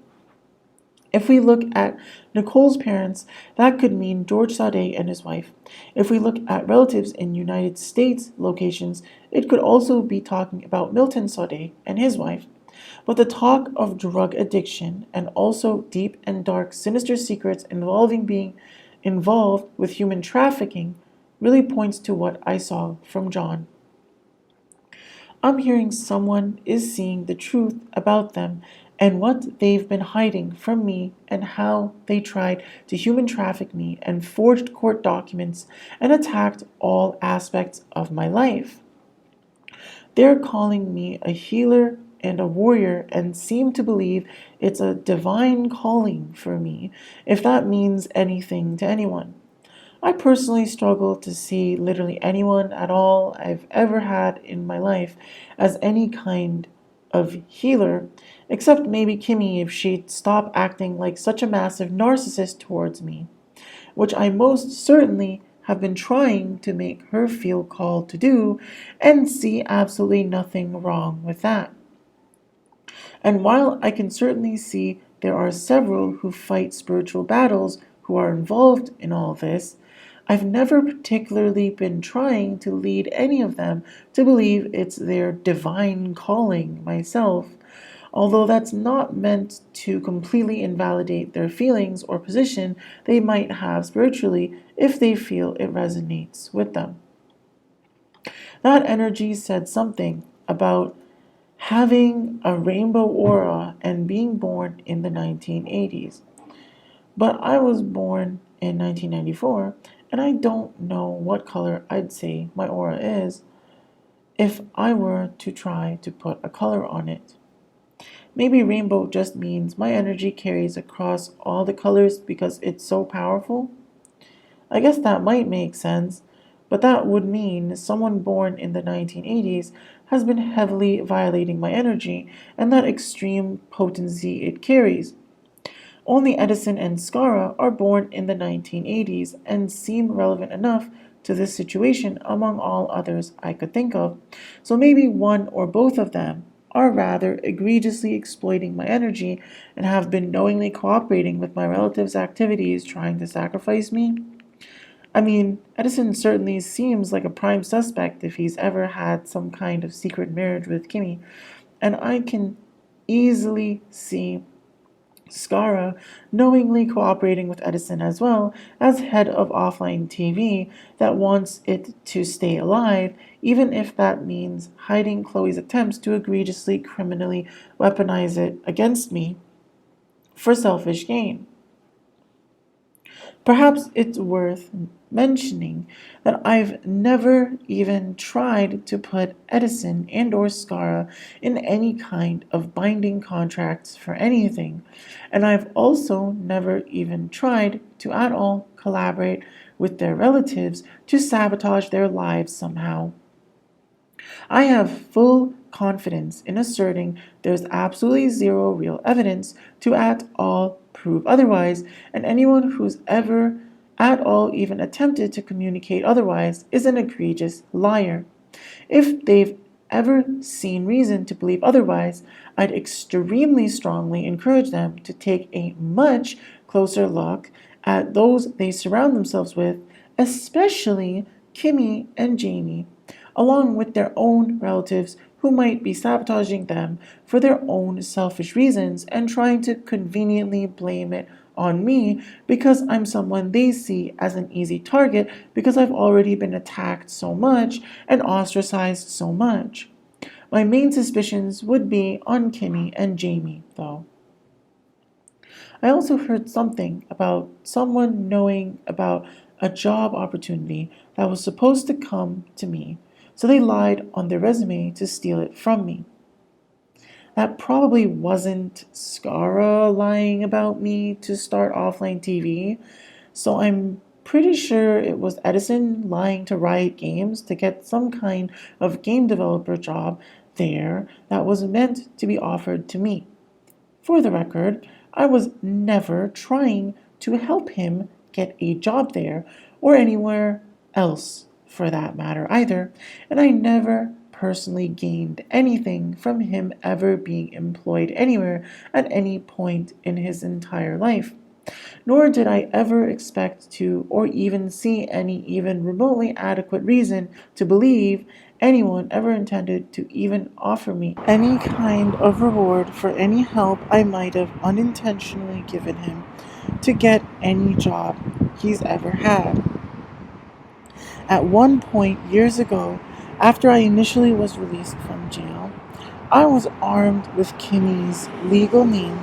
S1: If we look at Nicole's parents, that could mean George Sade and his wife. If we look at relatives in United States locations, it could also be talking about Milton Sade and his wife. But the talk of drug addiction and also deep and dark sinister secrets involving being involved with human trafficking really points to what I saw from John. I'm hearing someone is seeing the truth about them and what they've been hiding from me and how they tried to human traffic me and forged court documents and attacked all aspects of my life. They're calling me a healer and a warrior and seem to believe it's a divine calling for me, if that means anything to anyone. I personally struggle to see literally anyone at all I've ever had in my life as any kind of healer, except maybe Kimmy if she'd stop acting like such a massive narcissist towards me, which I most certainly have been trying to make her feel called to do and see absolutely nothing wrong with that. And while I can certainly see there are several who fight spiritual battles who are involved in all this, I've never particularly been trying to lead any of them to believe it's their divine calling myself, although that's not meant to completely invalidate their feelings or position they might have spiritually if they feel it resonates with them. That energy said something about having a rainbow aura and being born in the 1980s. But I was born in 1994, and I don't know what color I'd say my aura is if I were to try to put a color on it. Maybe rainbow just means my energy carries across all the colors because it's so powerful. I guess that might make sense, but that would mean someone born in the 1980s has been heavily violating my energy and that extreme potency it carries. Only Edison and Skara are born in the 1980s and seem relevant enough to this situation among all others I could think of, so maybe one or both of them are rather egregiously exploiting my energy and have been knowingly cooperating with my relatives' activities trying to sacrifice me. I mean, Edison certainly seems like a prime suspect if he's ever had some kind of secret marriage with Kimmy, and I can easily see Skara knowingly cooperating with Edison as well as head of offline TV that wants it to stay alive, even if that means hiding Chloe's attempts to egregiously criminally weaponize it against me for selfish gain. Perhaps it's worth mentioning that I've never even tried to put Edison and or Skara in any kind of binding contracts for anything, and I've also never even tried to at all collaborate with their relatives to sabotage their lives somehow. I have full confidence in asserting there's absolutely zero real evidence to at all prove otherwise, and anyone who's ever at all even attempted to communicate otherwise is an egregious liar. If they've ever seen reason to believe otherwise, I'd extremely strongly encourage them to take a much closer look at those they surround themselves with, especially Kimmy and Jamie, along with their own relatives who might be sabotaging them for their own selfish reasons and trying to conveniently blame it on me because I'm someone they see as an easy target because I've already been attacked so much and ostracized so much. My main suspicions would be on Kimmy and Jamie, though. I also heard something about someone knowing about a job opportunity that was supposed to come to me, so they lied on their resume to steal it from me. That probably wasn't Skara lying about me to start offline TV, so I'm pretty sure it was Edison lying to Riot Games to get some kind of game developer job there that was meant to be offered to me. For the record, I was never trying to help him get a job there or anywhere else for that matter, either, and I never personally gained anything from him ever being employed anywhere at any point in his entire life. Nor did I ever expect to or even see any even remotely adequate reason to believe anyone ever intended to even offer me any kind of reward for any help I might have unintentionally given him to get any job he's ever had. At one point years ago, after I initially was released from jail, I was armed with Kimmy's legal name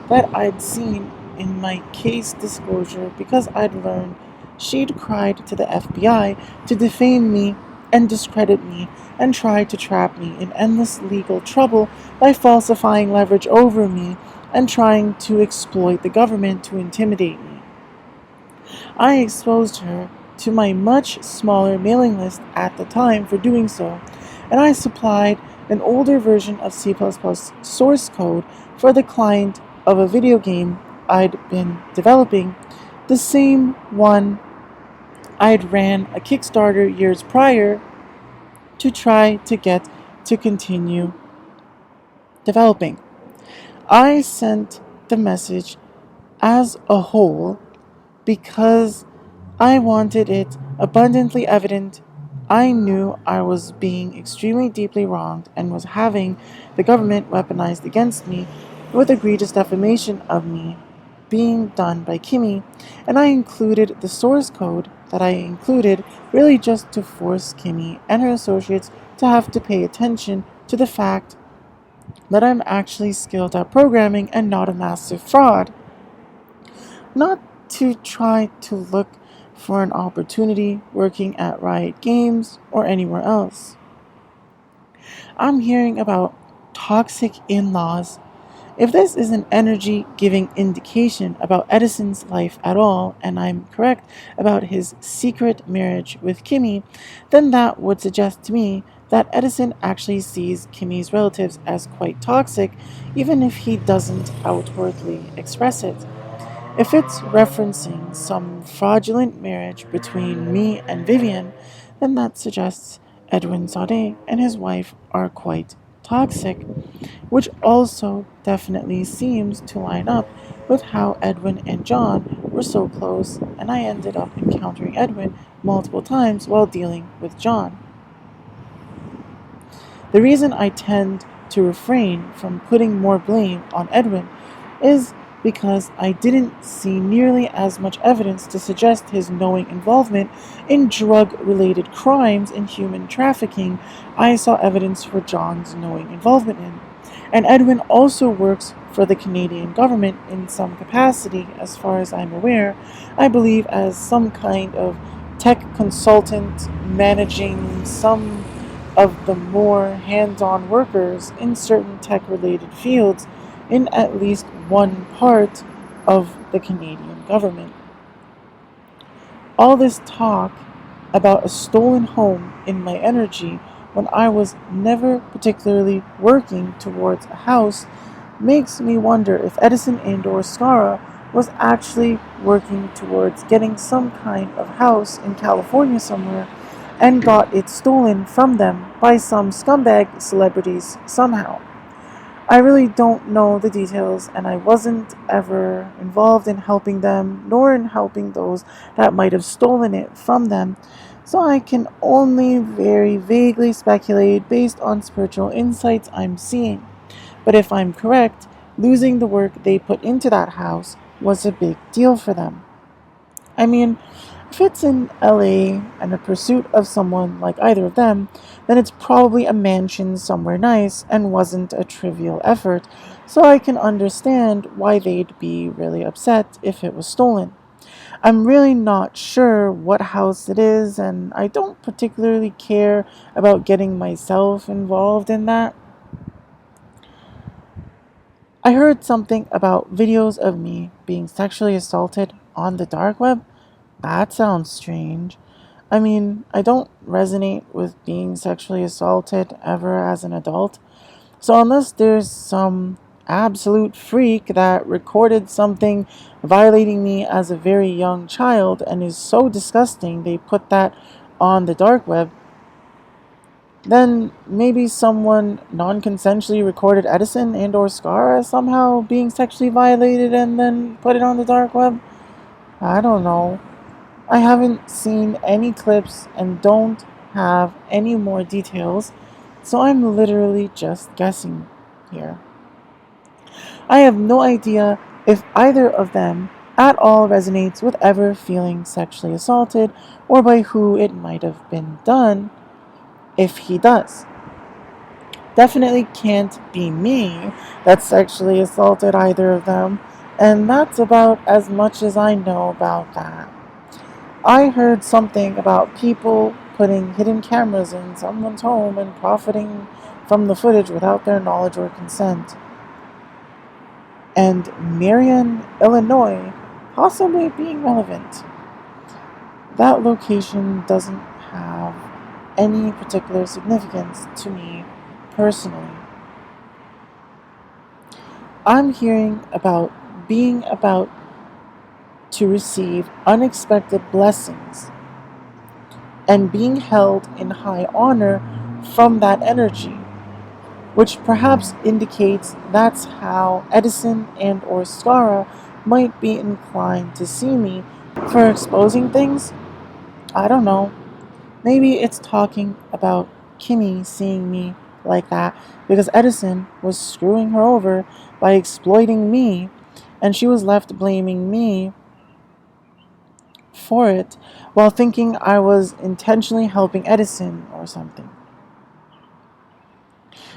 S1: that I'd seen in my case disclosure because I'd learned she'd cried to the FBI to defame me and discredit me and try to trap me in endless legal trouble by falsifying leverage over me and trying to exploit the government to intimidate me. I exposed her to my much smaller mailing list at the time for doing so, and I supplied an older version of C++ source code for the client of a video game I'd been developing, the same one I'd ran a Kickstarter years prior to try to get to continue developing. I sent the message as a whole because I wanted it abundantly evident I knew I was being extremely deeply wronged and was having the government weaponized against me with egregious defamation of me being done by Kimmy, and I included the source code that I included really just to force Kimmy and her associates to have to pay attention to the fact that I'm actually skilled at programming and not a massive fraud. Not to try to look for an opportunity working at Riot Games or anywhere else. I'm hearing about toxic in-laws. If this is an energy-giving indication about Edison's life at all, and I'm correct about his secret marriage with Kimmy, then that would suggest to me that Edison actually sees Kimmy's relatives as quite toxic, even if he doesn't outwardly express it. If it's referencing some fraudulent marriage between me and Vivian, then that suggests Edwin Sade and his wife are quite toxic, which also definitely seems to line up with how Edwin and John were so close, and I ended up encountering Edwin multiple times while dealing with John. The reason I tend to refrain from putting more blame on Edwin is because I didn't see nearly as much evidence to suggest his knowing involvement in drug-related crimes and human trafficking. I saw evidence for John's knowing involvement in. And Edwin also works for the Canadian government in some capacity, as far as I'm aware, I believe as some kind of tech consultant managing some of the more hands-on workers in certain tech-related fields in at least one part of the Canadian government. All this talk about a stolen home in my energy when I was never particularly working towards a house makes me wonder if Edison and/or Skara was actually working towards getting some kind of house in California somewhere and got it stolen from them by some scumbag celebrities somehow. I really don't know the details, and I wasn't ever involved in helping them, nor in helping those that might have stolen it from them, so I can only very vaguely speculate based on spiritual insights I'm seeing. But if I'm correct, losing the work they put into that house was a big deal for them. I mean, if it's in LA and a pursuit of someone like either of them, then it's probably a mansion somewhere nice and wasn't a trivial effort, so I can understand why they'd be really upset if it was stolen. I'm really not sure what house it is, and I don't particularly care about getting myself involved in that. I heard something about videos of me being sexually assaulted on the dark web. That sounds strange. I mean, I don't resonate with being sexually assaulted ever as an adult. So unless there's some absolute freak that recorded something violating me as a very young child and is so disgusting they put that on the dark web, then maybe someone non-consensually recorded Edison and or Scar as somehow being sexually violated and then put it on the dark web. I don't know. I haven't seen any clips and don't have any more details, so I'm literally just guessing here. I have no idea if either of them at all resonates with ever feeling sexually assaulted or by who it might have been done if he does. Definitely can't be me that sexually assaulted either of them, and that's about as much as I know about that. I heard something about people putting hidden cameras in someone's home and profiting from the footage without their knowledge or consent. And Marion, Illinois, possibly being relevant. That location doesn't have any particular significance to me personally. I'm hearing about being about to receive unexpected blessings and being held in high honor from that energy, which perhaps indicates that's how Edison and or Skara might be inclined to see me for exposing things. I don't know. Maybe it's talking about Kimmy seeing me like that because Edison was screwing her over by exploiting me and she was left blaming me for it while thinking I was intentionally helping Edison or something.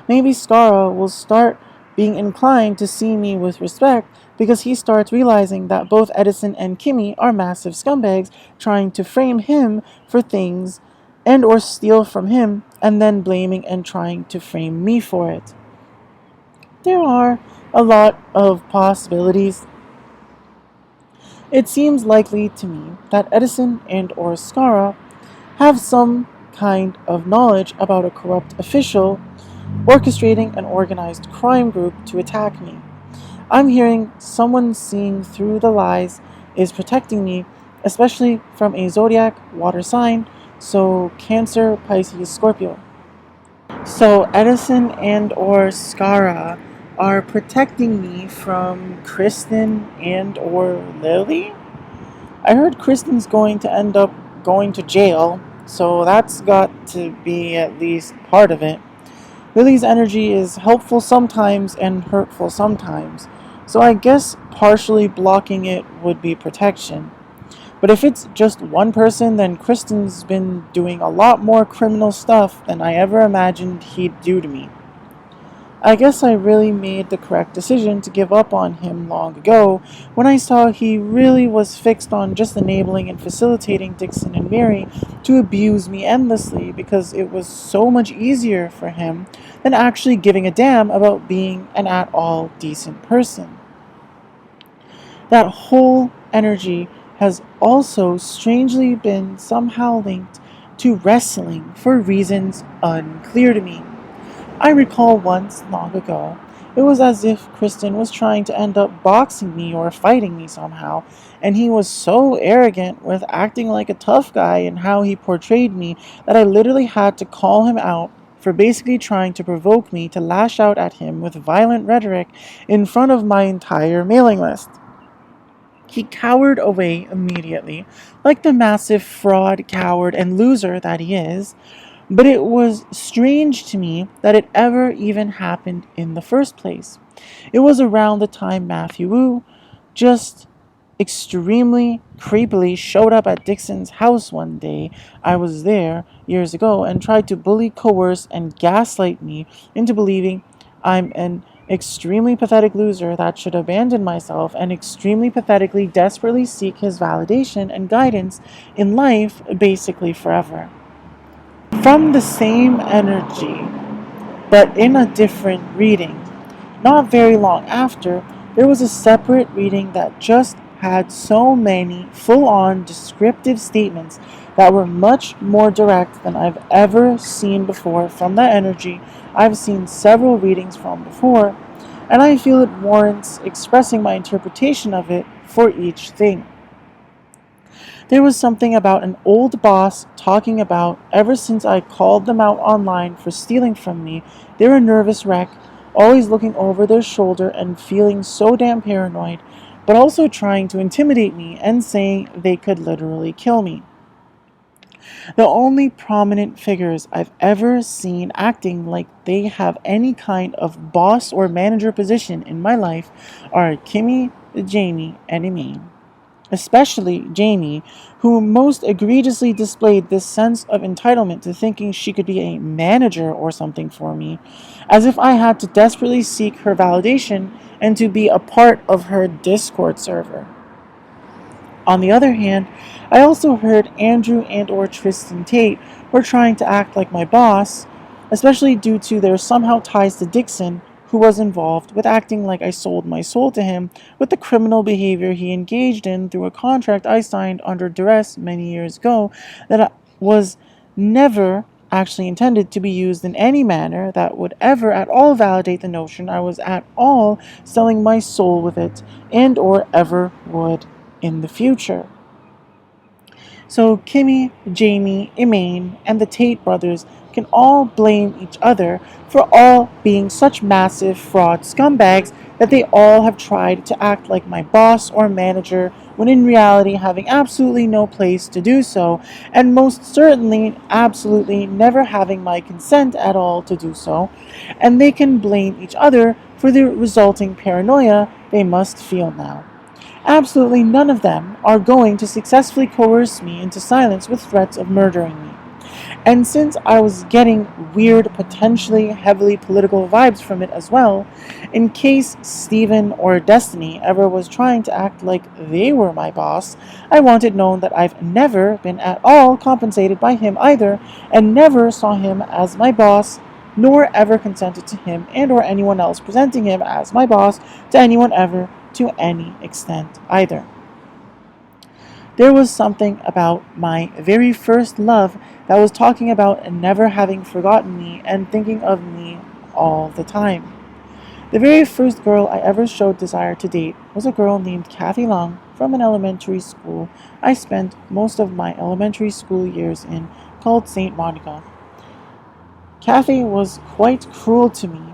S1: Maybe Skara will start being inclined to see me with respect because he starts realizing that both Edison and Kimmy are massive scumbags trying to frame him for things and or steal from him and then blaming and trying to frame me for it. There are a lot of possibilities. It seems likely to me that Edison and or Skara have some kind of knowledge about a corrupt official orchestrating an organized crime group to attack me. I'm hearing someone seeing through the lies is protecting me, especially from a zodiac water sign, so Cancer, Pisces, Scorpio. So Edison and or Skara are protecting me from Kristen and or Lily? I heard Kristen's going to end up going to jail, so that's got to be at least part of it. Lily's energy is helpful sometimes and hurtful sometimes, so I guess partially blocking it would be protection. But if it's just one person, then Kristen's been doing a lot more criminal stuff than I ever imagined he'd do to me. I guess I really made the correct decision to give up on him long ago when I saw he really was fixed on just enabling and facilitating Dixon and Mary to abuse me endlessly because it was so much easier for him than actually giving a damn about being an at-all decent person. That whole energy has also strangely been somehow linked to wrestling for reasons unclear to me. I recall once, long ago, it was as if Kristen was trying to end up boxing me or fighting me somehow, and he was so arrogant with acting like a tough guy and how he portrayed me that I literally had to call him out for basically trying to provoke me to lash out at him with violent rhetoric in front of my entire mailing list. He cowered away immediately, like the massive fraud, coward, and loser that he is. But it was strange to me that it ever even happened in the first place. It was around the time Matthew Wu just extremely creepily showed up at Dixon's house one day. I was there years ago and tried to bully, coerce, and gaslight me into believing I'm an extremely pathetic loser that should abandon myself and extremely pathetically desperately seek his validation and guidance in life basically forever. From the same energy, but in a different reading. Not very long after, there was a separate reading that just had so many full-on descriptive statements that were much more direct than I've ever seen before from that energy I've seen several readings from before, and I feel it warrants expressing my interpretation of it for each thing.
S4: There was something about an old boss talking about ever since I called them out online for stealing from me. They were a nervous wreck, always looking over their shoulder and feeling so damn paranoid, but also trying to intimidate me and saying they could literally kill me. The only prominent figures I've ever seen acting like they have any kind of boss or manager position in my life are Kimmy, Jamie, and Elaine. Especially Jamie, who most egregiously displayed this sense of entitlement to thinking she could be a manager or something for me, as if I had to desperately seek her validation and to be a part of her Discord server. On the other hand, I also heard Andrew and or Tristan Tate were trying to act like my boss, especially due to their somehow ties to Dixon, who was involved with acting like I sold my soul to him with the criminal behavior he engaged in through a contract I signed under duress many years ago that was never actually intended to be used in any manner that would ever at all validate the notion I was at all selling my soul with it and or ever would in the future. So Kimmy, Jamie, Elaine, and the Tate brothers can all blame each other for all being such massive fraud scumbags that they all have tried to act like my boss or manager when in reality having absolutely no place to do so, and most certainly absolutely never having my consent at all to do so, and they can blame each other for the resulting paranoia they must feel now. Absolutely none of them are going to successfully coerce me into silence with threats of murdering me. And since I was getting weird, potentially heavily political vibes from it as well, in case Steven or Destiny ever was trying to act like they were my boss, I wanted known that I've never been at all compensated by him either, and never saw him as my boss, nor ever consented to him and or anyone else presenting him as my boss to anyone ever to any extent either. There was something about my very first love that was talking about never having forgotten me and thinking of me all the time. The very first girl I ever showed desire to date was a girl named Kathy Long from an elementary school I spent most of my elementary school years in, called St. Monica. Kathy was quite cruel to me,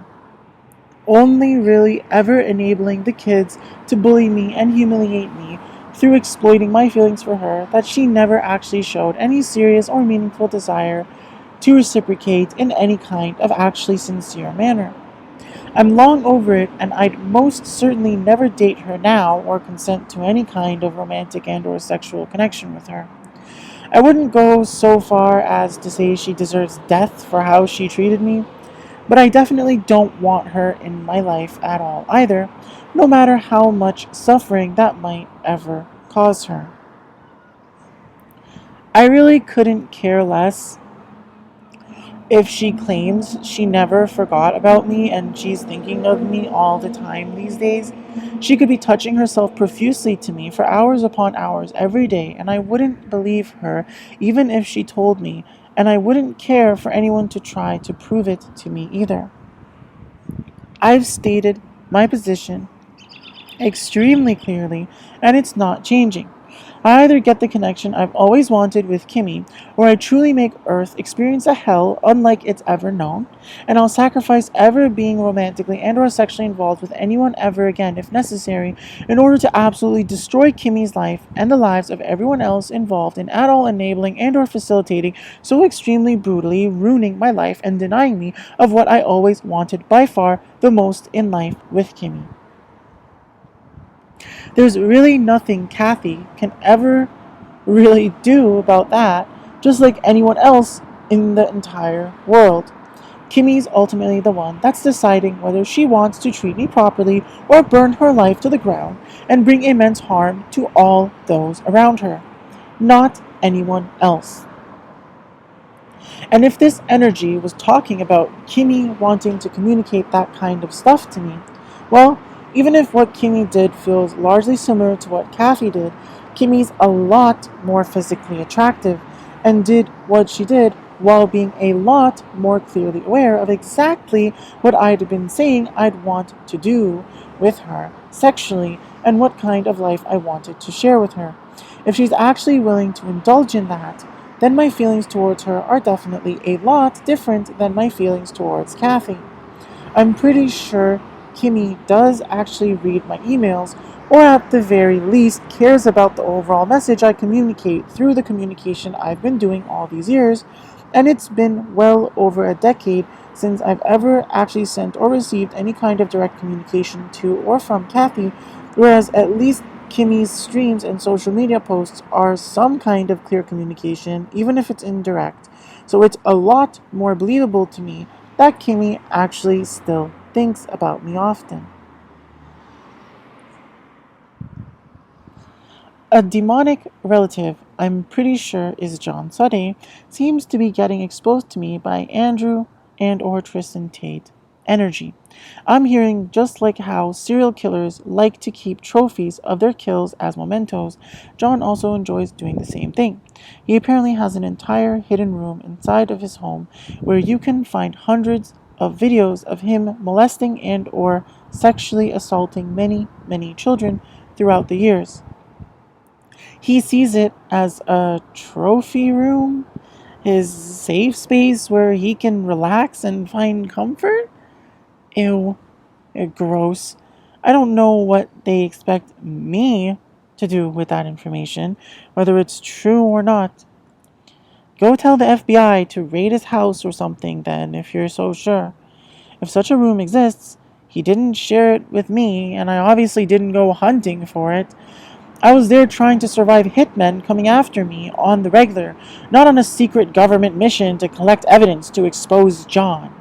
S4: only really ever enabling the kids to bully me and humiliate me through exploiting my feelings for her that she never actually showed any serious or meaningful desire to reciprocate in any kind of actually sincere manner. I'm long over it, and I'd most certainly never date her now or consent to any kind of romantic and or sexual connection with her. I wouldn't go so far as to say she deserves death for how she treated me, but I definitely don't want her in my life at all either, no matter how much suffering that might ever cause her. I really couldn't care less if she claims she never forgot about me and she's thinking of me all the time these days. She could be touching herself profusely to me for hours upon hours every day, and I wouldn't believe her even if she told me, and I wouldn't care for anyone to try to prove it to me either. I've stated my position extremely clearly, and it's not changing. I either get the connection I've always wanted with Kimmy, or I truly make Earth experience a hell unlike it's ever known, and I'll sacrifice ever being romantically and or sexually involved with anyone ever again if necessary, in order to absolutely destroy Kimmy's life and the lives of everyone else involved in at all enabling and or facilitating so extremely brutally ruining my life and denying me of what I always wanted by far the most in life with Kimmy. There's really nothing Kathy can ever really do about that, just like anyone else in the entire world. Kimmy's ultimately the one that's deciding whether she wants to treat me properly or burn her life to the ground and bring immense harm to all those around her, not anyone else. And if this energy was talking about Kimmy wanting to communicate that kind of stuff to me, well, even if what Kimmy did feels largely similar to what Kathy did, Kimmy's a lot more physically attractive and did what she did while being a lot more clearly aware of exactly what I'd been saying I'd want to do with her sexually and what kind of life I wanted to share with her. If she's actually willing to indulge in that, then my feelings towards her are definitely a lot different than my feelings towards Kathy. I'm pretty sure Kimmy does actually read my emails, or at the very least cares about the overall message I communicate through the communication I've been doing all these years, and it's been well over a decade since I've ever actually sent or received any kind of direct communication to or from Kathy, whereas at least Kimmy's streams and social media posts are some kind of clear communication, even if it's indirect. So it's a lot more believable to me that Kimmy actually still thinks about me often. A demonic relative, I'm pretty sure is John Sudday, seems to be getting exposed to me by Andrew and or Tristan Tate energy. I'm hearing just like how serial killers like to keep trophies of their kills as mementos, John also enjoys doing the same thing. He apparently has an entire hidden room inside of his home where you can find hundreds of videos of him molesting and or sexually assaulting many children throughout the years. He sees it as a trophy room, his safe space where he can relax and find comfort. Ew, gross. I don't know what they expect me to do with that information, whether it's true or not. Go tell the FBI to raid his house or something then, if you're so sure. If such a room exists, he didn't share it with me, and I obviously didn't go hunting for it. I was there trying to survive hitmen coming after me on the regular, not on a secret government mission to collect evidence to expose John.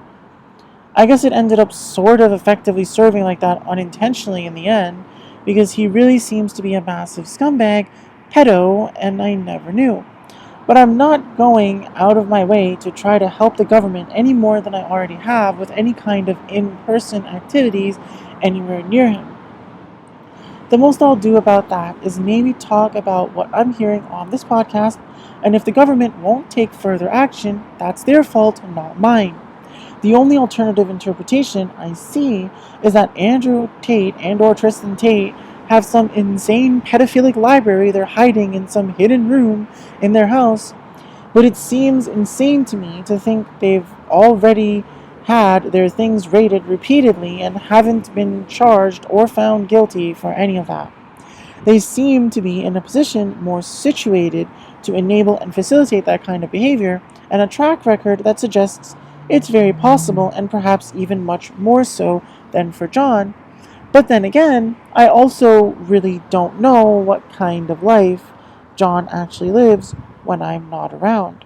S4: I guess it ended up sort of effectively serving like that unintentionally in the end, because he really seems to be a massive scumbag, pedo, and I never knew. But I'm not going out of my way to try to help the government any more than I already have with any kind of in-person activities anywhere near him. The most I'll do about that is maybe talk about what I'm hearing on this podcast, and if the government won't take further action, that's their fault, not mine. The only alternative interpretation I see is that Andrew Tate and or Tristan Tate have some insane pedophilic library they're hiding in some hidden room in their house, but it seems insane to me to think they've already had their things raided repeatedly and haven't been charged or found guilty for any of that. They seem to be in a position more situated to enable and facilitate that kind of behavior, and a track record that suggests it's very possible, and perhaps even much more so than for John. But then again, I also really don't know what kind of life John actually lives when I'm not around.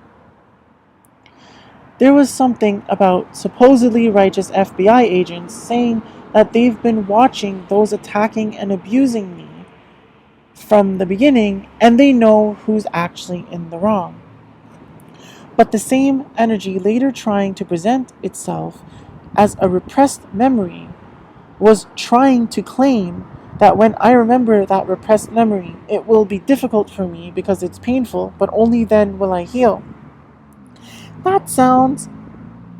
S4: There was something about supposedly righteous FBI agents saying that they've been watching those attacking and abusing me from the beginning, and they know who's actually in the wrong. But the same energy later trying to present itself as a repressed memory was trying to claim that when I remember that repressed memory, it will be difficult for me because it's painful, but only then will I heal. That sounds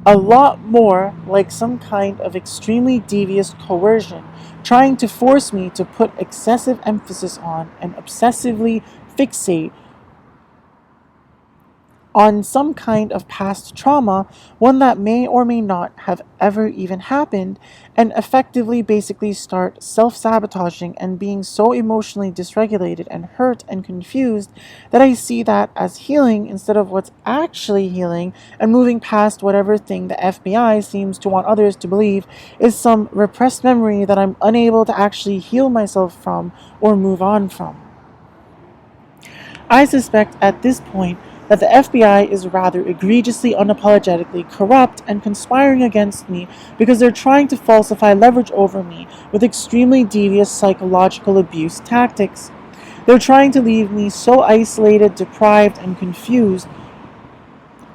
S4: a lot more like some kind of extremely devious coercion, trying to force me to put excessive emphasis on and obsessively fixate on some kind of past trauma, one that may or may not have ever even happened, and effectively basically start self-sabotaging and being so emotionally dysregulated and hurt and confused that I see that as healing instead of what's actually healing, and moving past whatever thing the FBI seems to want others to believe is some repressed memory that I'm unable to actually heal myself from or move on from. I suspect at this point that the FBI is rather egregiously unapologetically corrupt and conspiring against me because they're trying to falsify leverage over me with extremely devious psychological abuse tactics. They're trying to leave me so isolated, deprived, and confused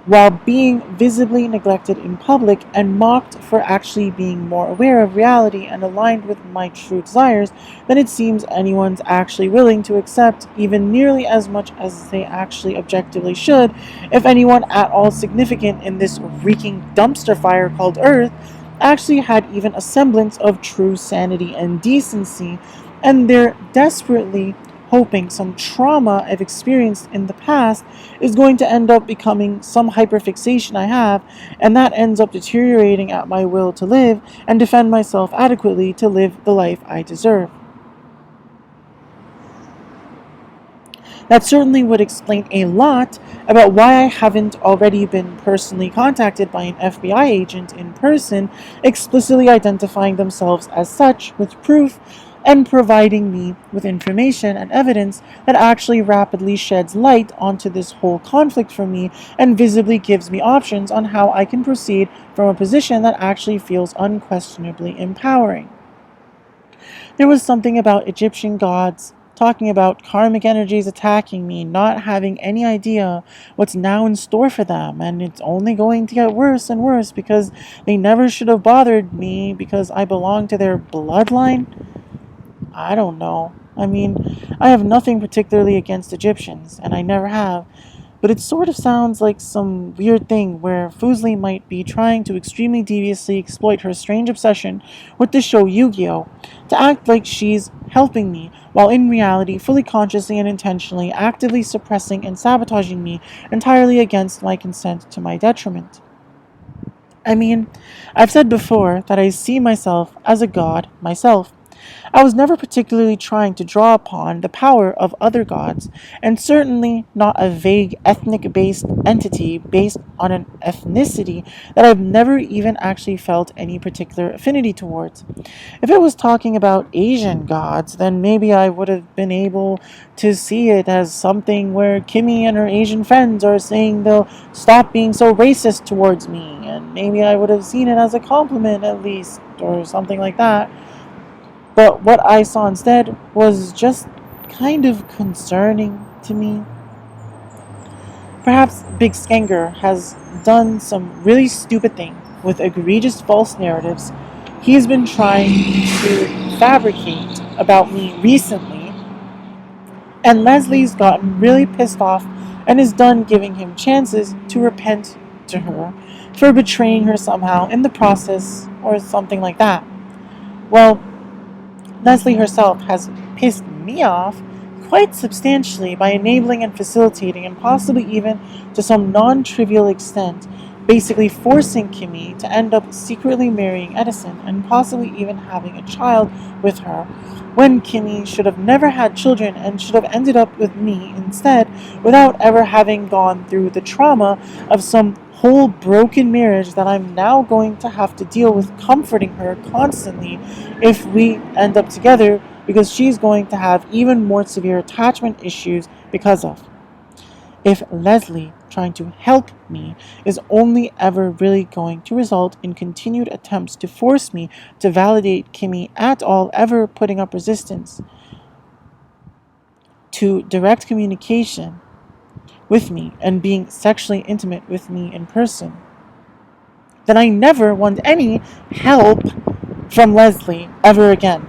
S4: while being visibly neglected in public and mocked for actually being more aware of reality and aligned with my true desires than it seems anyone's actually willing to accept, even nearly as much as they actually objectively should, if anyone at all significant in this reeking dumpster fire called Earth actually had even a semblance of true sanity and decency, and they're desperately hoping some trauma I've experienced in the past is going to end up becoming some hyperfixation I have, and that ends up deteriorating at my will to live and defend myself adequately to live the life I deserve. That certainly would explain a lot about why I haven't already been personally contacted by an FBI agent in person, explicitly identifying themselves as such with proof and providing me with information and evidence that actually rapidly sheds light onto this whole conflict for me and visibly gives me options on how I can proceed from a position that actually feels unquestionably empowering. There was something about Egyptian gods talking about karmic energies attacking me, not having any idea what's now in store for them, and it's only going to get worse and worse because they never should have bothered me because I belong to their bloodline. I don't know. I mean, I have nothing particularly against Egyptians, and I never have, but it sort of sounds like some weird thing where Fuslie might be trying to extremely deviously exploit her strange obsession with the show Yu-Gi-Oh! To act like she's helping me, while in reality fully consciously and intentionally actively suppressing and sabotaging me entirely against my consent to my detriment. I mean, I've said before that I see myself as a god myself. I was never particularly trying to draw upon the power of other gods, and certainly not a vague ethnic-based entity based on an ethnicity that I've never even actually felt any particular affinity towards. If it was talking about Asian gods, then maybe I would have been able to see it as something where Kimmy and her Asian friends are saying they'll stop being so racist towards me, and maybe I would have seen it as a compliment at least, or something like that. But what I saw instead was just kind of concerning to me. Perhaps Big Skanger has done some really stupid thing with egregious false narratives he's been trying to fabricate about me recently, and Leslie's gotten really pissed off and is done giving him chances to repent to her for betraying her somehow in the process or something like that. Well, Leslie herself has pissed me off quite substantially by enabling and facilitating, and possibly even to some non-trivial extent, basically forcing Kimmy to end up secretly marrying Edison and possibly even having a child with her, when Kimmy should have never had children and should have ended up with me instead, without ever having gone through the trauma of some whole broken marriage that I'm now going to have to deal with comforting her constantly if we end up together, because she's going to have even more severe attachment issues because of. If Leslie trying to help me is only ever really going to result in continued attempts to force me to validate Kimmy at all, ever putting up resistance to direct communication with me and being sexually intimate with me in person, then I never want any help from Leslie ever again.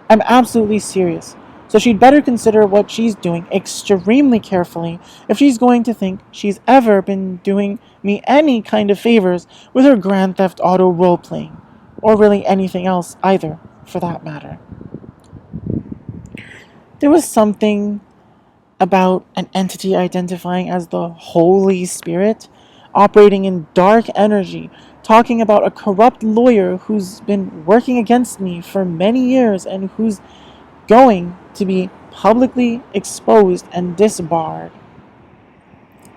S4: I'm absolutely serious. So she'd better consider what she's doing extremely carefully if she's going to think she's ever been doing me any kind of favors with her Grand Theft Auto role-playing, or really anything else either, for that matter. There was something about an entity identifying as the Holy Spirit, operating in dark energy, talking about a corrupt lawyer who's been working against me for many years and who's going to be publicly exposed and disbarred.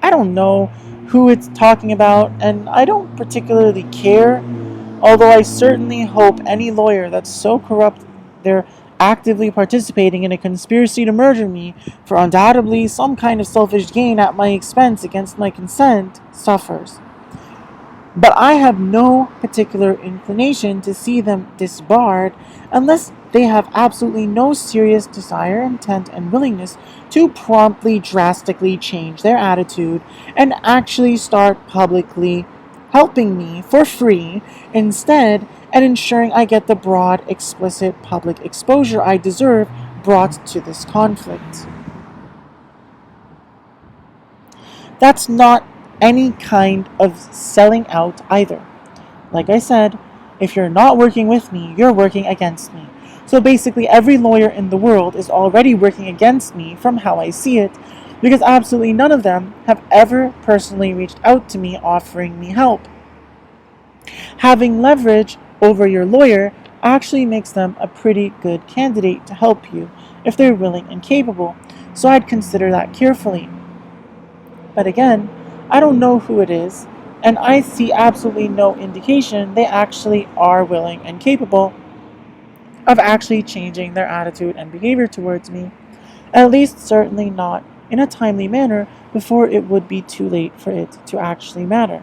S4: I don't know who it's talking about, and I don't particularly care, although I certainly hope any lawyer that's so corrupt they're actively participating in a conspiracy to murder me for undoubtedly some kind of selfish gain at my expense against my consent suffers. But I have no particular inclination to see them disbarred unless they have absolutely no serious desire, intent, and willingness to promptly, drastically change their attitude and actually start publicly helping me for free instead, and ensuring I get the broad, explicit public exposure I deserve brought to this conflict. That's not any kind of selling out either. Like I said, if you're not working with me, you're working against me. So basically, every lawyer in the world is already working against me from how I see it, because absolutely none of them have ever personally reached out to me offering me help. Having leverage over your lawyer actually makes them a pretty good candidate to help you if they're willing and capable, so I'd consider that carefully. But again, I don't know who it is, and I see absolutely no indication they actually are willing and capable of actually changing their attitude and behavior towards me, at least certainly not in a timely manner before it would be too late for it to actually matter.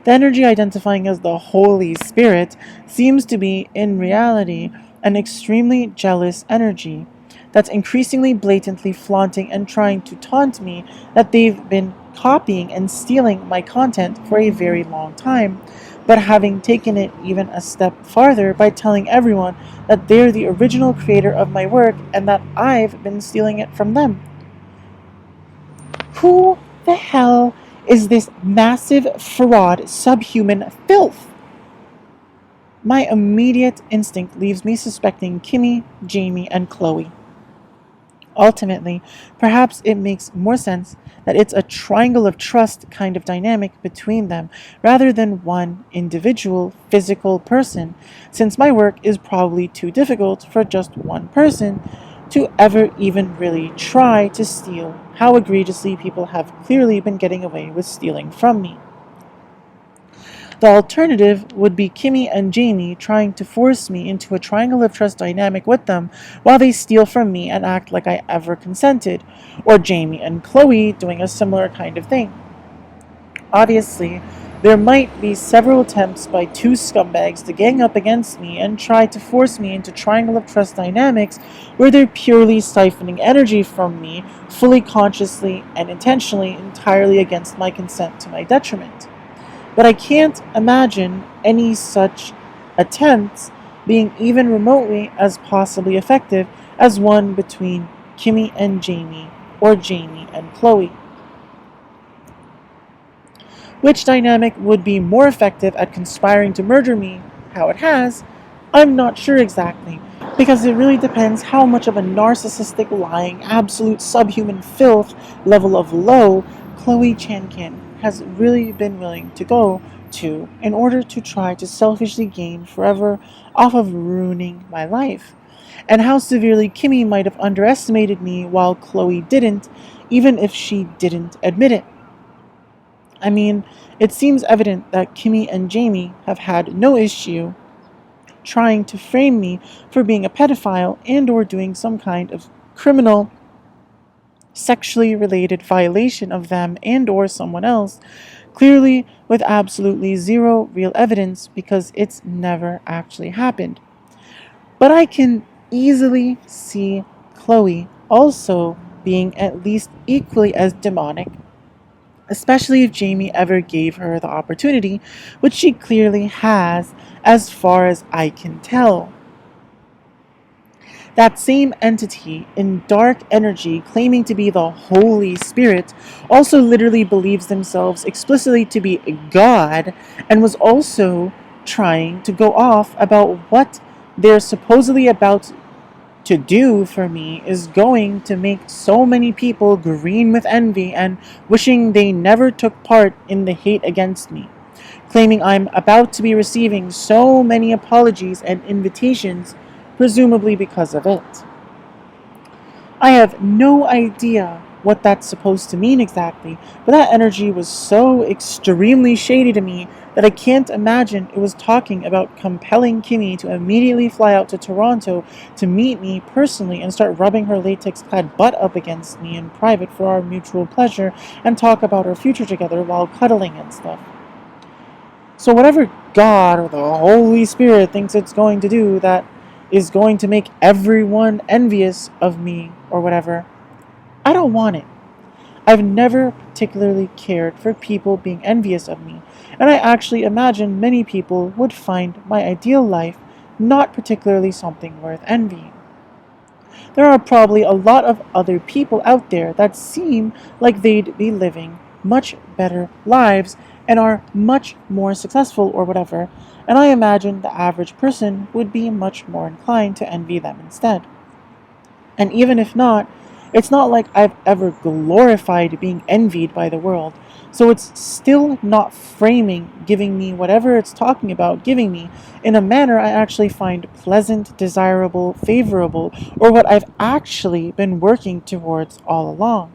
S4: The energy identifying as the Holy Spirit seems to be, in reality, an extremely jealous energy that's increasingly blatantly flaunting and trying to taunt me that they've been copying and stealing my content for a very long time, but having taken it even a step farther by telling everyone that they're the original creator of my work and that I've been stealing it from them. Who the hell is this massive fraud subhuman filth? My immediate instinct leaves me suspecting Kimmy, Jamie, and Chloe. Ultimately, perhaps it makes more sense that it's a triangle of trust kind of dynamic between them rather than one individual physical person, since my work is probably too difficult for just one person to ever even really try to steal how egregiously people have clearly been getting away with stealing from me. The alternative would be Kimmy and Jamie trying to force me into a triangle of trust dynamic with them while they steal from me and act like I ever consented, or Jamie and Chloe doing a similar kind of thing. Obviously, there might be several attempts by two scumbags to gang up against me and try to force me into triangle of trust dynamics where they're purely siphoning energy from me, fully consciously and intentionally, entirely against my consent to my detriment. But I can't imagine any such attempts being even remotely as possibly effective as one between Kimmy and Jamie or Jamie and Chloe. Which dynamic would be more effective at conspiring to murder me, how it has, I'm not sure exactly, because it really depends how much of a narcissistic, lying, absolute subhuman filth level of low Chloe Chankin has really been willing to go to in order to try to selfishly gain forever off of ruining my life, and how severely Kimmy might have underestimated me while Chloe didn't, even if she didn't admit it. I mean, it seems evident that Kimmy and Jamie have had no issue trying to frame me for being a pedophile and or doing some kind of criminal sexually related violation of them and or someone else, clearly with absolutely zero real evidence because it's never actually happened. But I can easily see Chloe also being at least equally as demonic, especially if Jamie ever gave her the opportunity, which she clearly has as far as I can tell. That same entity in dark energy claiming to be the Holy Spirit also literally believes themselves explicitly to be God and was also trying to go off about what they're supposedly about to do for me is going to make so many people green with envy and wishing they never took part in the hate against me, claiming I'm about to be receiving so many apologies and invitations, presumably because of it. I have no idea what that's supposed to mean exactly, but that energy was so extremely shady to me that I can't imagine it was talking about compelling Kimmy to immediately fly out to Toronto to meet me personally and start rubbing her latex-clad butt up against me in private for our mutual pleasure and talk about our future together while cuddling and stuff. So whatever God or the Holy Spirit thinks it's going to do that is going to make everyone envious of me or whatever, I don't want it. I've never particularly cared for people being envious of me, and I actually imagine many people would find my ideal life not particularly something worth envying. There are probably a lot of other people out there that seem like they'd be living much better lives and are much more successful or whatever, and I imagine the average person would be much more inclined to envy them instead. And even if not, it's not like I've ever glorified being envied by the world, so it's still not framing giving me whatever it's talking about giving me in a manner I actually find pleasant, desirable, favorable, or what I've actually been working towards all along.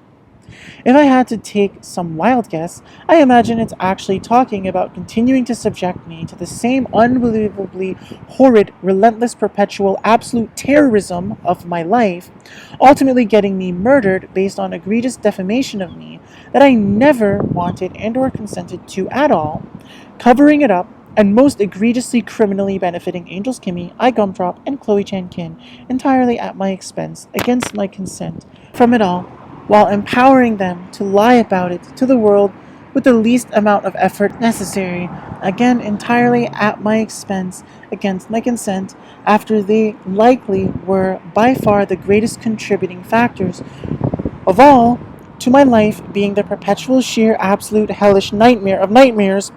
S4: If I had to take some wild guess, I imagine it's actually talking about continuing to subject me to the same unbelievably horrid, relentless, perpetual, absolute terrorism of my life, ultimately getting me murdered based on egregious defamation of me that I never wanted and or consented to at all, covering it up, and most egregiously criminally benefiting Angels Kimmy, I Gumdrop, and Chloe Chan Kin entirely at my expense, against my consent, from it all, while empowering them to lie about it to the world with the least amount of effort necessary, again entirely at my expense, against my consent, after they likely were by far the greatest contributing factors of all to my life being the perpetual, sheer, absolute, hellish nightmare of nightmares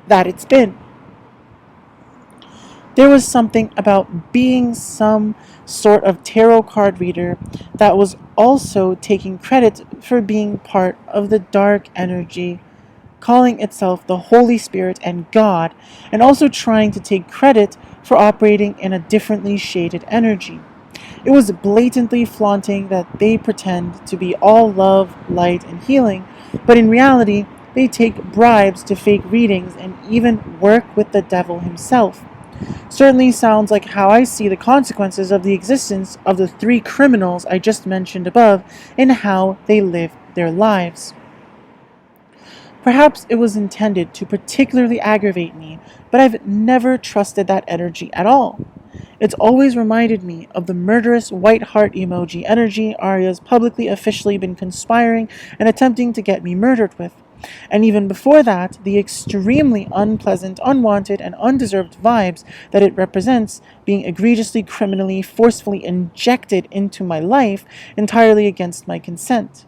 S4: that it's been. There was something about being some sort of tarot card reader that was also taking credit for being part of the dark energy, calling itself the Holy Spirit and God, and also trying to take credit for operating in a differently shaded energy. It was blatantly flaunting that they pretend to be all love, light, and healing, but in reality, they take bribes to fake readings and even work with the devil himself. Certainly sounds like how I see the consequences of the existence of the three criminals I just mentioned above and how they live their lives. Perhaps it was intended to particularly aggravate me, but I've never trusted that energy at all. It's always reminded me of the murderous white heart emoji energy Arya's publicly officially been conspiring and attempting to get me murdered with. And even before that, the extremely unpleasant, unwanted, and undeserved vibes that it represents being egregiously, criminally, forcefully injected into my life entirely against my consent.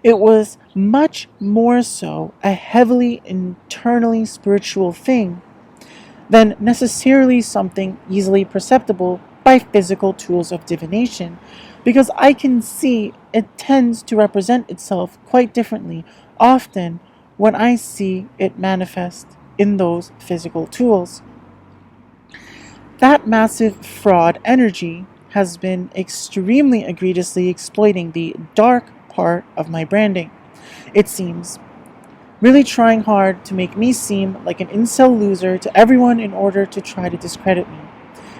S4: It was much more so a heavily internally spiritual thing than necessarily something easily perceptible by physical tools of divination, because I can see it tends to represent itself quite differently often when I see it manifest in those physical tools. That massive fraud energy has been extremely egregiously exploiting the dark part of my branding, it seems, really trying hard to make me seem like an incel loser to everyone in order to try to discredit me.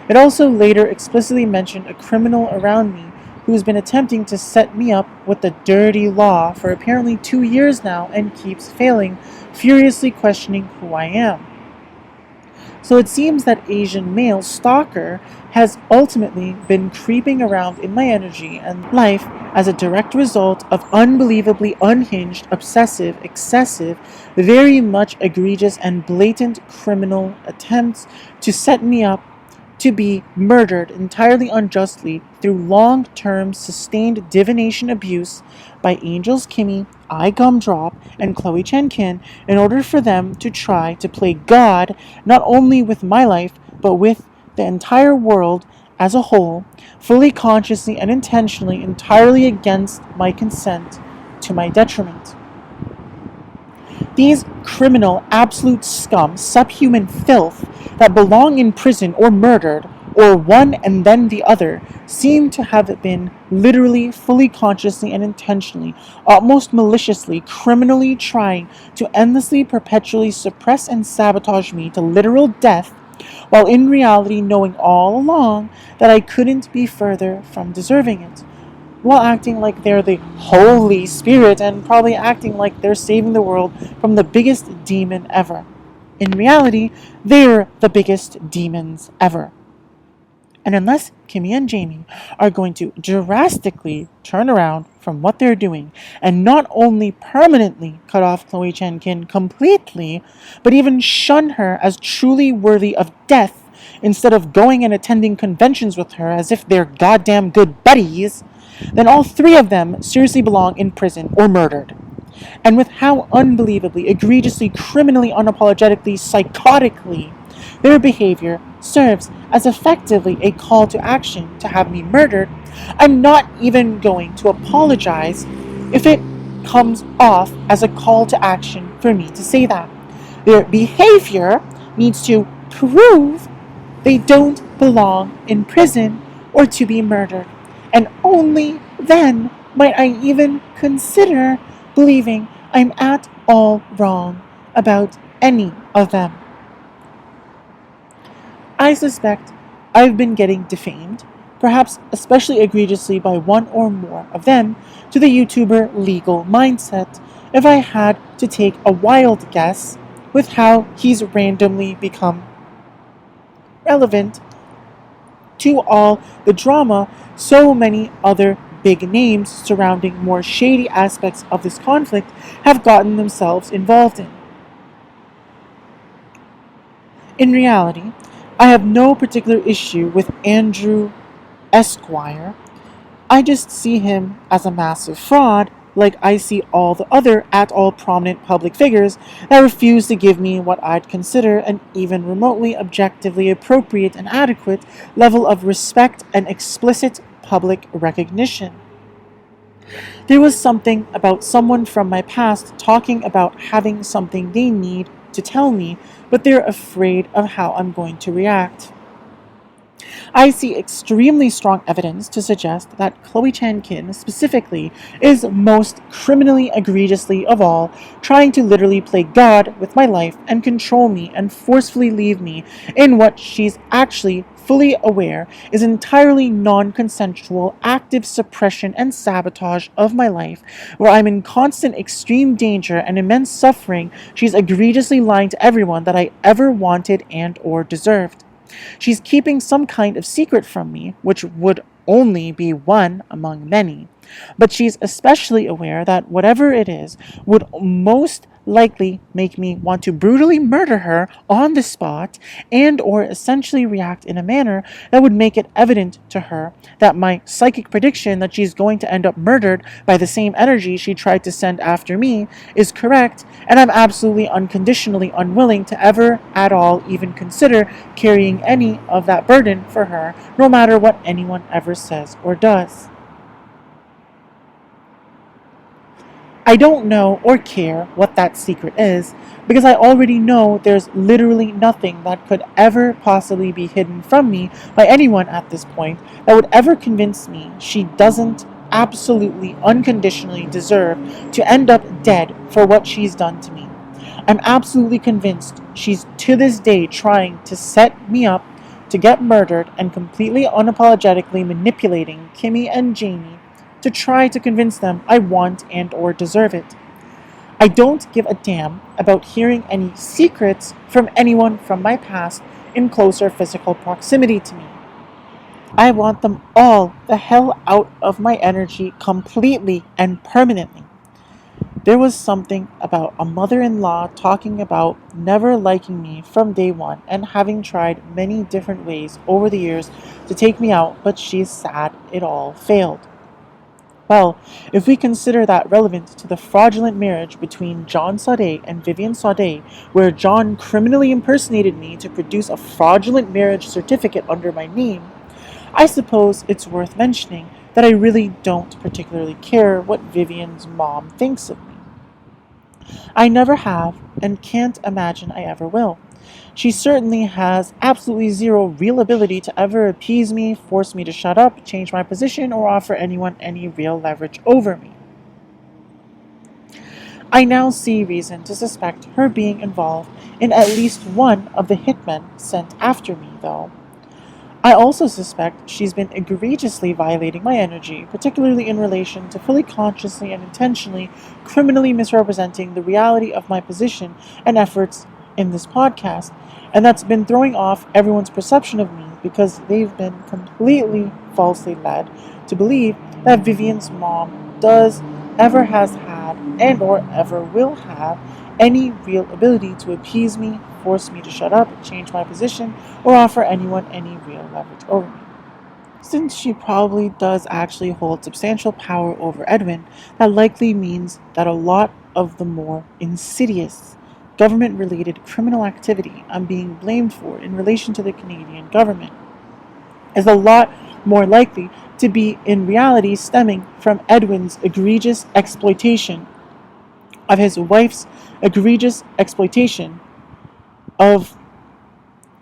S4: It also later explicitly mentioned a criminal around me who's been attempting to set me up with the dirty law for apparently 2 years now and keeps failing, furiously questioning who I am. So it seems that Asian male stalker has ultimately been creeping around in my energy and life as a direct result of unbelievably unhinged, obsessive, excessive, very much egregious and blatant criminal attempts to set me up to be murdered entirely unjustly through long-term sustained divination abuse by Angels Kimmy, I Gumdrop, and Chloe Chan Kin in order for them to try to play God not only with my life but with the entire world as a whole, fully consciously and intentionally entirely against my consent, to my detriment. These criminal, absolute scum, subhuman filth that belong in prison or murdered, or one and then the other, seem to have been literally, fully consciously and intentionally, almost maliciously, criminally trying to endlessly, perpetually suppress and sabotage me to literal death, while in reality knowing all along that I couldn't be further from deserving it, while acting like they're the Holy Spirit and probably acting like they're saving the world from the biggest demon ever. In reality, they're the biggest demons ever. And unless Kimmy and Jamie are going to drastically turn around from what they're doing and not only permanently cut off Chloe Chan Kin completely, but even shun her as truly worthy of death instead of going and attending conventions with her as if they're goddamn good buddies, then all three of them seriously belong in prison or murdered. And with how unbelievably, egregiously, criminally, unapologetically, psychotically their behavior serves as effectively a call to action to have me murdered, I'm not even going to apologize if it comes off as a call to action for me to say that. Their behavior needs to prove they don't belong in prison or to be murdered. And only then might I even consider believing I'm at all wrong about any of them. I suspect I've been getting defamed, perhaps especially egregiously by one or more of them, to the YouTuber legal mindset if I had to take a wild guess with how he's randomly become relevant to all the drama so many other big names surrounding more shady aspects of this conflict have gotten themselves involved in. In reality, I have no particular issue with Andrew Esquire. I just see him as a massive fraud, like I see all the other at all prominent public figures that refuse to give me what I'd consider an even remotely objectively appropriate and adequate level of respect and explicit public recognition. There was something about someone from my past talking about having something they need to tell me, but they're afraid of how I'm going to react. I see extremely strong evidence to suggest that Chloe Chan Kin specifically is most criminally egregiously of all trying to literally play God with my life and control me and forcefully leave me in what she's actually fully aware is entirely non-consensual active suppression and sabotage of my life, where I'm in constant extreme danger and immense suffering. She's egregiously lying to everyone that I ever wanted and or deserved. She's keeping some kind of secret from me, which would only be one among many. But she's especially aware that whatever it is would most likely make me want to brutally murder her on the spot and or essentially react in a manner that would make it evident to her that my psychic prediction that she's going to end up murdered by the same energy she tried to send after me is correct, and I'm absolutely unconditionally unwilling to ever at all even consider carrying any of that burden for her, no matter what anyone ever says or does. I don't know or care what that secret is, because I already know there's literally nothing that could ever possibly be hidden from me by anyone at this point that would ever convince me she doesn't absolutely unconditionally deserve to end up dead for what she's done to me. I'm absolutely convinced she's to this day trying to set me up to get murdered and completely unapologetically manipulating Kimmy and Jamie to try to convince them I want and or deserve it. I don't give a damn about hearing any secrets from anyone from my past in closer physical proximity to me. I want them all the hell out of my energy completely and permanently. There was something about a mother-in-law talking about never liking me from day one and having tried many different ways over the years to take me out, but she's sad it all failed. Well, if we consider that relevant to the fraudulent marriage between John Sade and Vivian Sade, where John criminally impersonated me to produce a fraudulent marriage certificate under my name, I suppose it's worth mentioning that I really don't particularly care what Vivian's mom thinks of me. I never have, and can't imagine I ever will. She certainly has absolutely zero real ability to ever appease me, force me to shut up, change my position, or offer anyone any real leverage over me. I now see reason to suspect her being involved in at least one of the hitmen sent after me, though. I also suspect she's been egregiously violating my energy, particularly in relation to fully consciously and intentionally criminally misrepresenting the reality of my position and efforts in this podcast, and that's been throwing off everyone's perception of me because they've been completely falsely led to believe that Vivian's mom does, ever has had, and or ever will have any real ability to appease me, force me to shut up, change my position, or offer anyone any real leverage over me. Since she probably does actually hold substantial power over Edwin, that likely means that a lot of the more insidious government-related criminal activity I'm being blamed for in relation to the Canadian government is a lot more likely to be in reality stemming from Edwin's egregious exploitation of his wife's egregious exploitation of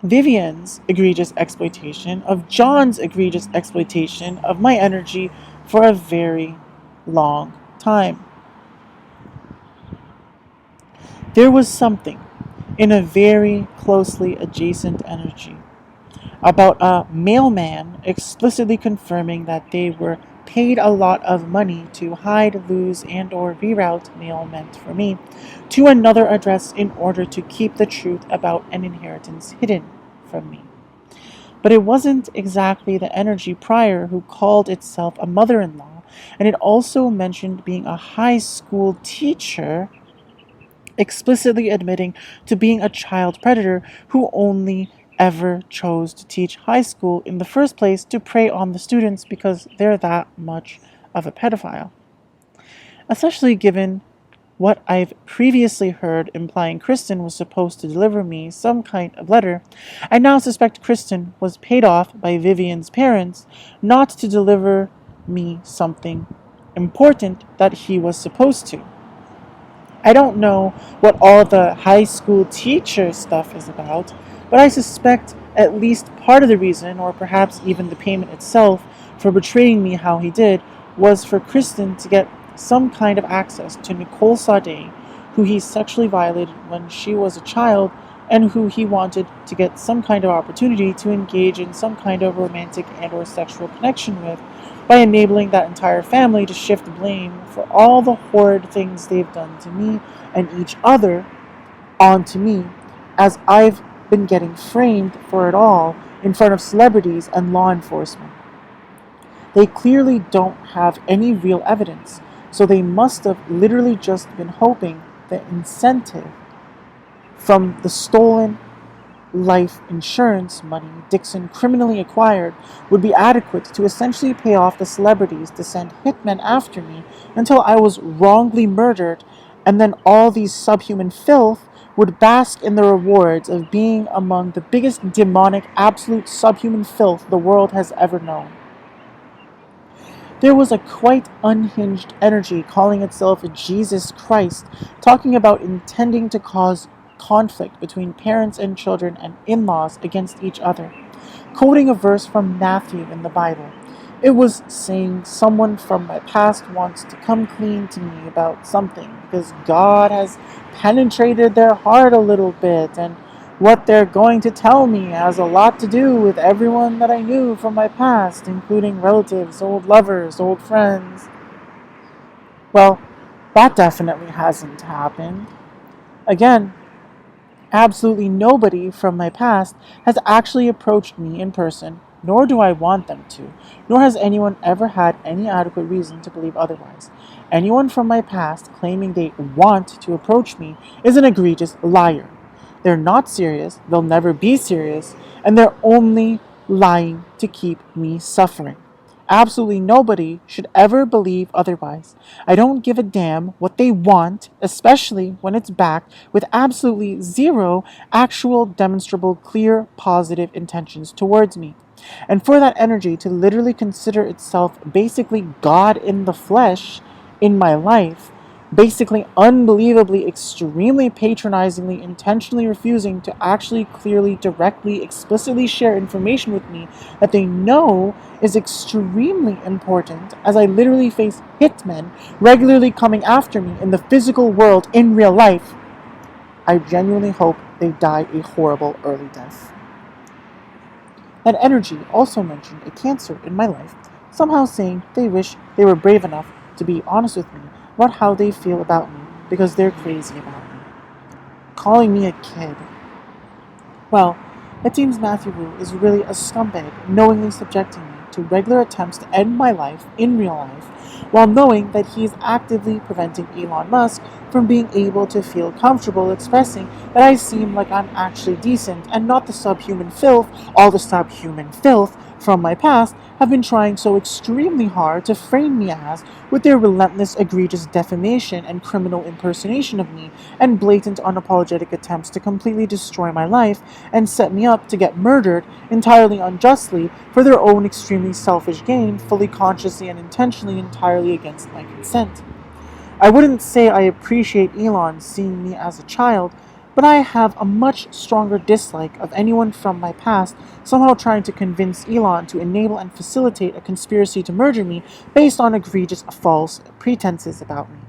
S4: Vivian's egregious exploitation of John's egregious exploitation of my energy for a very long time. There was something in a very closely adjacent energy about a mailman explicitly confirming that they were paid a lot of money to hide, lose, and or reroute mail meant for me to another address in order to keep the truth about an inheritance hidden from me. But it wasn't exactly the energy prior who called itself a mother-in-law, and it also mentioned being a high school teacher, explicitly admitting to being a child predator who only ever chose to teach high school in the first place to prey on the students because they're that much of a pedophile. Especially given what I've previously heard implying Kristen was supposed to deliver me some kind of letter, I now suspect Kristen was paid off by Vivian's parents not to deliver me something important that he was supposed to. I don't know what all the high school teacher stuff is about, but I suspect at least part of the reason, or perhaps even the payment itself, for betraying me how he did, was for Kristen to get some kind of access to Nicole Sade, who he sexually violated when she was a child, and who he wanted to get some kind of opportunity to engage in some kind of romantic and or sexual connection with, by enabling that entire family to shift blame for all the horrid things they've done to me and each other onto me, as I've been getting framed for it all in front of celebrities and law enforcement. They clearly don't have any real evidence, so they must have literally just been hoping the incentive from the stolen life insurance money Dixon criminally acquired would be adequate to essentially pay off the celebrities to send hitmen after me until I was wrongly murdered, and then all these subhuman filth would bask in the rewards of being among the biggest demonic, absolute subhuman filth the world has ever known. There was a quite unhinged energy calling itself Jesus Christ, talking about intending to cause conflict between parents and children and in-laws against each other, quoting a verse from Matthew in the Bible. It was saying someone from my past wants to come clean to me about something because God has penetrated their heart a little bit, and what they're going to tell me has a lot to do with everyone that I knew from my past, including relatives, old lovers, old friends. Well, that definitely hasn't happened. Again, absolutely nobody from my past has actually approached me in person, nor do I want them to, nor has anyone ever had any adequate reason to believe otherwise. Anyone from my past claiming they want to approach me is an egregious liar. They're not serious, they'll never be serious, and they're only lying to keep me suffering. Absolutely nobody should ever believe otherwise. I don't give a damn what they want, especially when it's backed with absolutely zero actual, demonstrable, clear, positive intentions towards me. And for that energy to literally consider itself basically God in the flesh in my life, basically unbelievably, extremely patronizingly, intentionally refusing to actually clearly, directly, explicitly share information with me that they know is extremely important, as I literally face hitmen regularly coming after me in the physical world in real life, I genuinely hope they die a horrible early death. That energy also mentioned a cancer in my life, somehow saying they wish they were brave enough to be honest with me about how they feel about me because they're crazy about me. Calling me a kid. Well, it seems Matthew Wu is really a scumbag, knowingly subjecting me to regular attempts to end my life in real life, while knowing that he is actively preventing Elon Musk from being able to feel comfortable expressing that I seem like I'm actually decent and not the subhuman filth, all the subhuman filth from my past have been trying so extremely hard to frame me as, with their relentless, egregious defamation and criminal impersonation of me, and blatant, unapologetic attempts to completely destroy my life and set me up to get murdered entirely unjustly for their own extremely selfish gain, fully consciously and intentionally entirely against my consent. I wouldn't say I appreciate Elon seeing me as a child, but I have a much stronger dislike of anyone from my past somehow trying to convince Elon to enable and facilitate a conspiracy to murder me based on egregious false pretenses about me.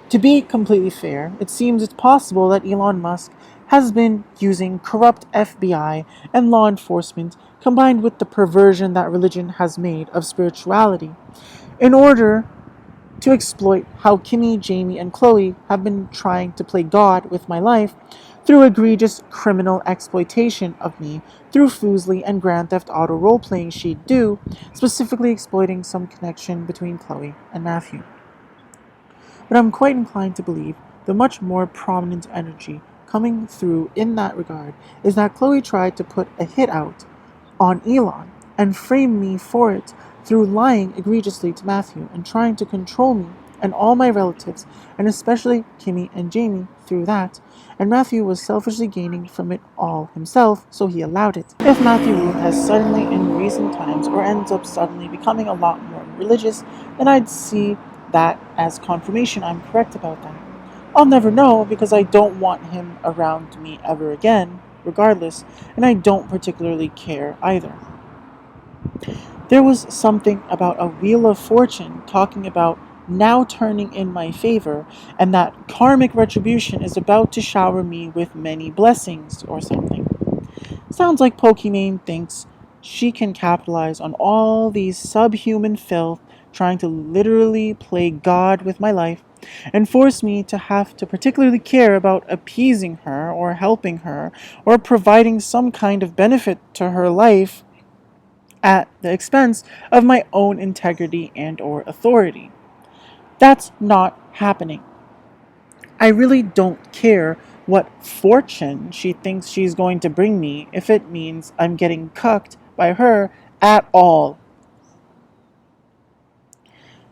S4: To be completely fair, it seems it's possible that Elon Musk has been using corrupt FBI and law enforcement combined with the perversion that religion has made of spirituality in order to exploit how Kimmy, Jamie, and Chloe have been trying to play God with my life through egregious criminal exploitation of me through Foozly and Grand Theft Auto role-playing she'd do, specifically exploiting some connection between Chloe and Matthew. But I'm quite inclined to believe the much more prominent energy coming through in that regard is that Chloe tried to put a hit out on Elon and frame me for it through lying egregiously to Matthew and trying to control me and all my relatives, and especially Kimmy and Jamie, through that, and Matthew was selfishly gaining from it all himself, so he allowed it. If Matthew Wu has suddenly in recent times, or ends up suddenly becoming a lot more religious, then I'd see that as confirmation I'm correct about that. I'll never know because I don't want him around me ever again, regardless, and I don't particularly care either. There was something about a Wheel of Fortune talking about now turning in my favor, and that karmic retribution is about to shower me with many blessings or something. Sounds like Pokimane thinks she can capitalize on all these subhuman filth, trying to literally play God with my life, and force me to have to particularly care about appeasing her, or helping her, or providing some kind of benefit to her life at the expense of my own integrity and or authority. That's not happening. I really don't care what fortune she thinks she's going to bring me if it means I'm getting cucked by her at all.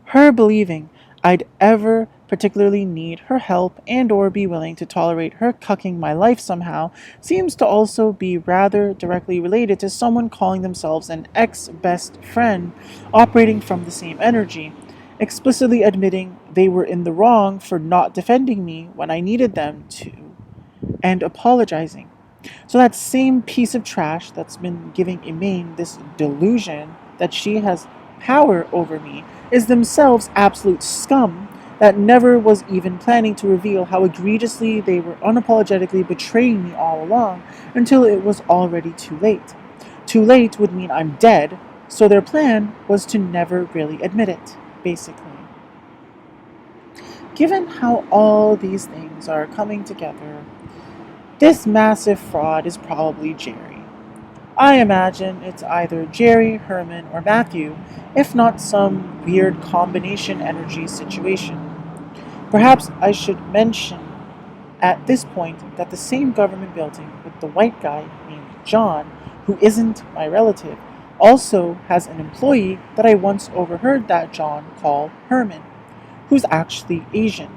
S4: Her believing I'd ever particularly need her help and or be willing to tolerate her cucking my life somehow seems to also be rather directly related to someone calling themselves an ex-best friend operating from the same energy, explicitly admitting they were in the wrong for not defending me when I needed them to, and apologizing. So that same piece of trash that's been giving Elaine this delusion that she has power over me is themselves absolute scum that never was even planning to reveal how egregiously they were unapologetically betraying me all along until it was already too late. Too late would mean I'm dead, so their plan was to never really admit it, basically. Given how all these things are coming together, this massive fraud is probably Jerry. I imagine it's either Jerry, Herman, or Matthew, if not some weird combination energy situation. Perhaps I should mention at this point that the same government building with the white guy named John, who isn't my relative, also has an employee that I once overheard that John call Herman, who's actually Asian.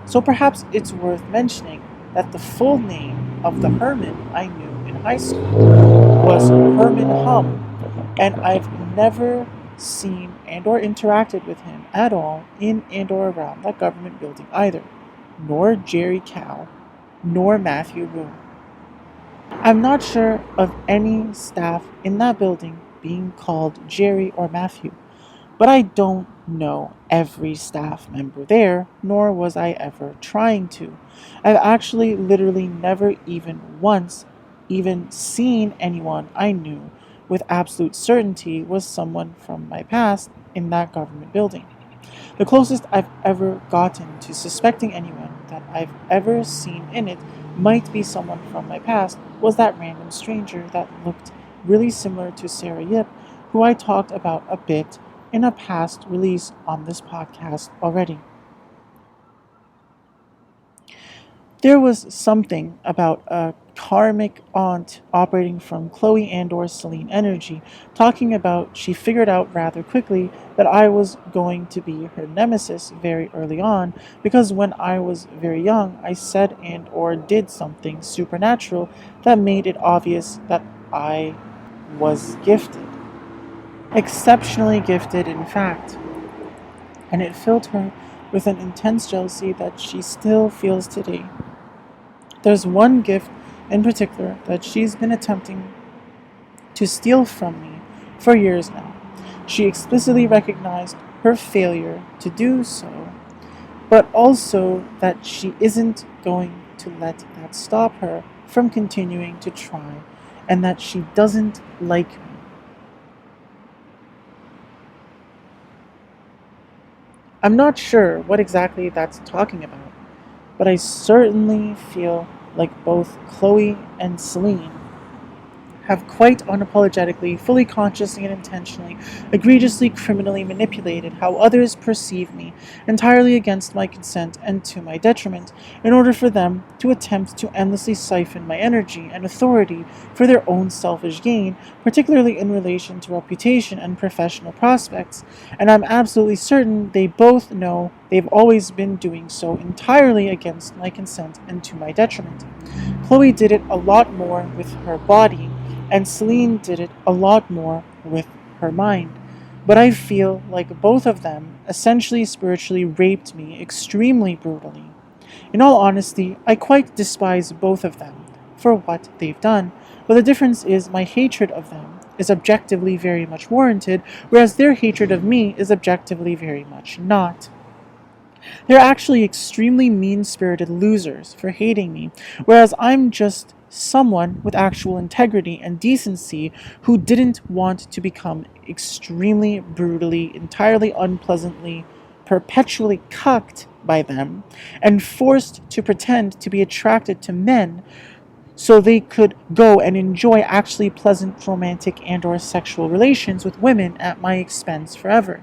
S4: So perhaps it's worth mentioning that the full name of the Herman I knew in high school was Herman Hum, and I've never seen and or interacted with him at all in and or around that government building either, nor Jerry Cow, nor Matthew Wu. I'm not sure of any staff in that building being called Jerry or Matthew, but I don't know every staff member there, nor was I ever trying to. I've actually literally never even once even seen anyone I knew with absolute certainty was someone from my past in that government building. The closest I've ever gotten to suspecting anyone that I've ever seen in it might be someone from my past was that random stranger that looked really similar to Sarah Yip, who I talked about a bit in a past release on this podcast already. There was something about a karmic aunt operating from Chloe and/or Celine energy, talking about she figured out rather quickly that I was going to be her nemesis very early on, because when I was very young, I said and/or did something supernatural that made it obvious that I was gifted. Exceptionally gifted, in fact. And it filled her with an intense jealousy that she still feels today. There's one gift in particular that she's been attempting to steal from me for years now. She explicitly recognized her failure to do so, but also that she isn't going to let that stop her from continuing to try, and that she doesn't like me. I'm not sure what exactly that's talking about, but I certainly feel like both Chloe and Celine have quite unapologetically, fully consciously and intentionally, egregiously criminally manipulated how others perceive me, entirely against my consent and to my detriment, in order for them to attempt to endlessly siphon my energy and authority for their own selfish gain, particularly in relation to reputation and professional prospects. And I'm absolutely certain they both know they've always been doing so entirely against my consent and to my detriment. Chloe did it a lot more with her body, and Celine did it a lot more with her mind. But I feel like both of them essentially spiritually raped me extremely brutally. In all honesty, I quite despise both of them for what they've done, but the difference is my hatred of them is objectively very much warranted, whereas their hatred of me is objectively very much not. They're actually extremely mean-spirited losers for hating me, whereas I'm just someone with actual integrity and decency who didn't want to become extremely brutally, entirely unpleasantly, perpetually cucked by them, and forced to pretend to be attracted to men so they could go and enjoy actually pleasant romantic and/or sexual relations with women at my expense forever.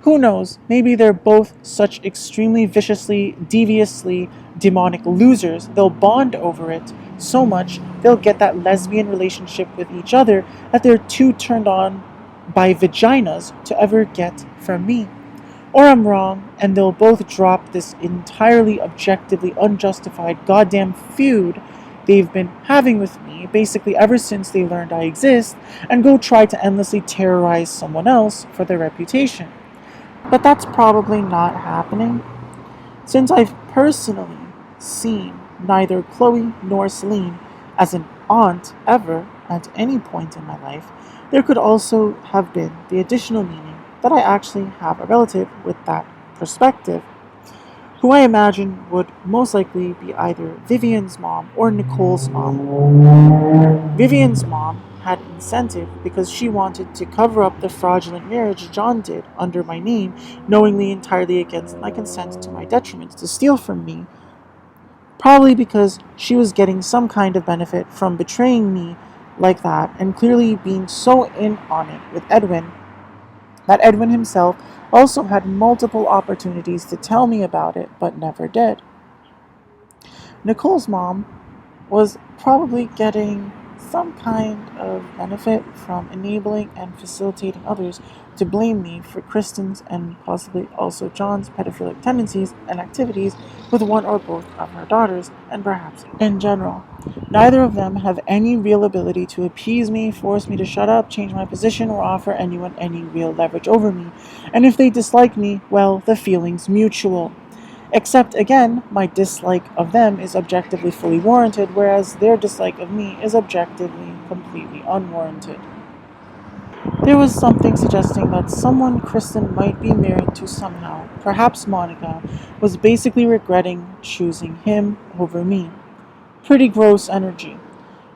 S4: Who knows, maybe they're both such extremely viciously, deviously demonic losers, they'll bond over it so much they'll get that lesbian relationship with each other that they're too turned on by vaginas to ever get from me. Or I'm wrong, and they'll both drop this entirely objectively unjustified goddamn feud they've been having with me basically ever since they learned I exist, and go try to endlessly terrorize someone else for their reputation. But that's probably not happening, since I've personally seen neither Chloe nor Celine as an aunt ever at any point in my life. There could also have been the additional meaning that I actually have a relative with that perspective, who I imagine would most likely be either Vivian's mom or Nicole's mom. Vivian's mom had incentive because she wanted to cover up the fraudulent marriage John did under my name, knowingly entirely against my consent to my detriment, to steal from me, probably because she was getting some kind of benefit from betraying me like that and clearly being so in on it with Edwin that Edwin himself also had multiple opportunities to tell me about it but never did. Nicole's mom was probably getting some kind of benefit from enabling and facilitating others to blame me for Kristen's and possibly also John's pedophilic tendencies and activities with one or both of her daughters, and perhaps in general. Neither of them have any real ability to appease me, force me to shut up, change my position, or offer anyone any real leverage over me. And if they dislike me, well, the feeling's mutual. Except, again, my dislike of them is objectively fully warranted, whereas their dislike of me is objectively completely unwarranted. There was something suggesting that someone Kristen might be married to somehow, perhaps Monica, was basically regretting choosing him over me. Pretty gross energy.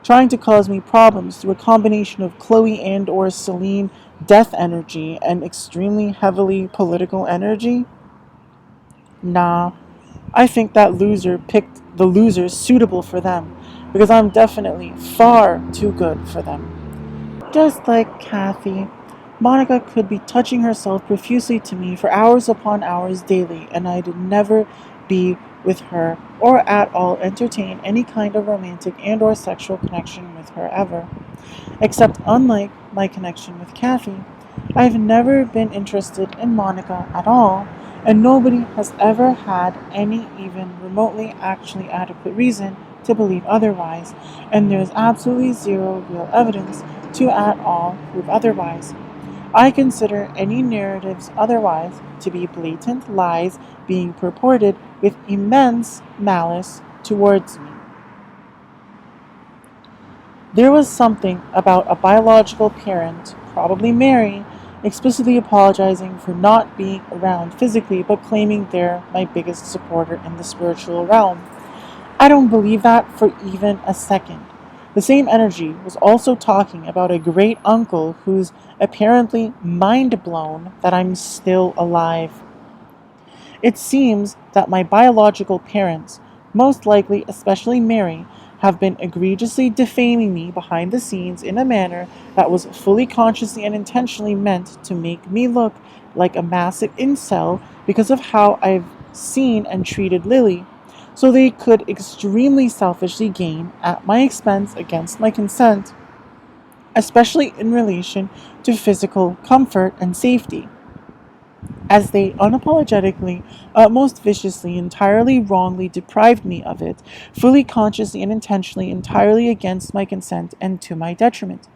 S4: Trying to cause me problems through a combination of Chloe and/or Celine death energy and extremely heavily political energy? Nah, I think that loser picked the losers suitable for them, because I'm definitely far too good for them. Just like Kathy, Monica could be touching herself profusely to me for hours upon hours daily, and I'd never be with her or at all entertain any kind of romantic and or sexual connection with her ever. Except unlike my connection with Kathy, I've never been interested in Monica at all, and nobody has ever had any even remotely actually adequate reason to believe otherwise, and there's absolutely zero real evidence to at all prove otherwise. I consider any narratives otherwise to be blatant lies being purported with immense malice towards me. There was something about a biological parent, probably Mary, explicitly apologizing for not being around physically but claiming they're my biggest supporter in the spiritual realm. I don't believe that for even a second. The same energy was also talking about a great uncle who's apparently mind blown that I'm still alive. It seems that my biological parents, most likely especially Mary, have been egregiously defaming me behind the scenes in a manner that was fully consciously and intentionally meant to make me look like a massive incel because of how I've seen and treated Lily, so they could extremely selfishly gain at my expense against my consent, especially in relation to physical comfort and safety, as they unapologetically, most viciously, entirely wrongly deprived me of it, fully consciously and intentionally, entirely against my consent and to my detriment.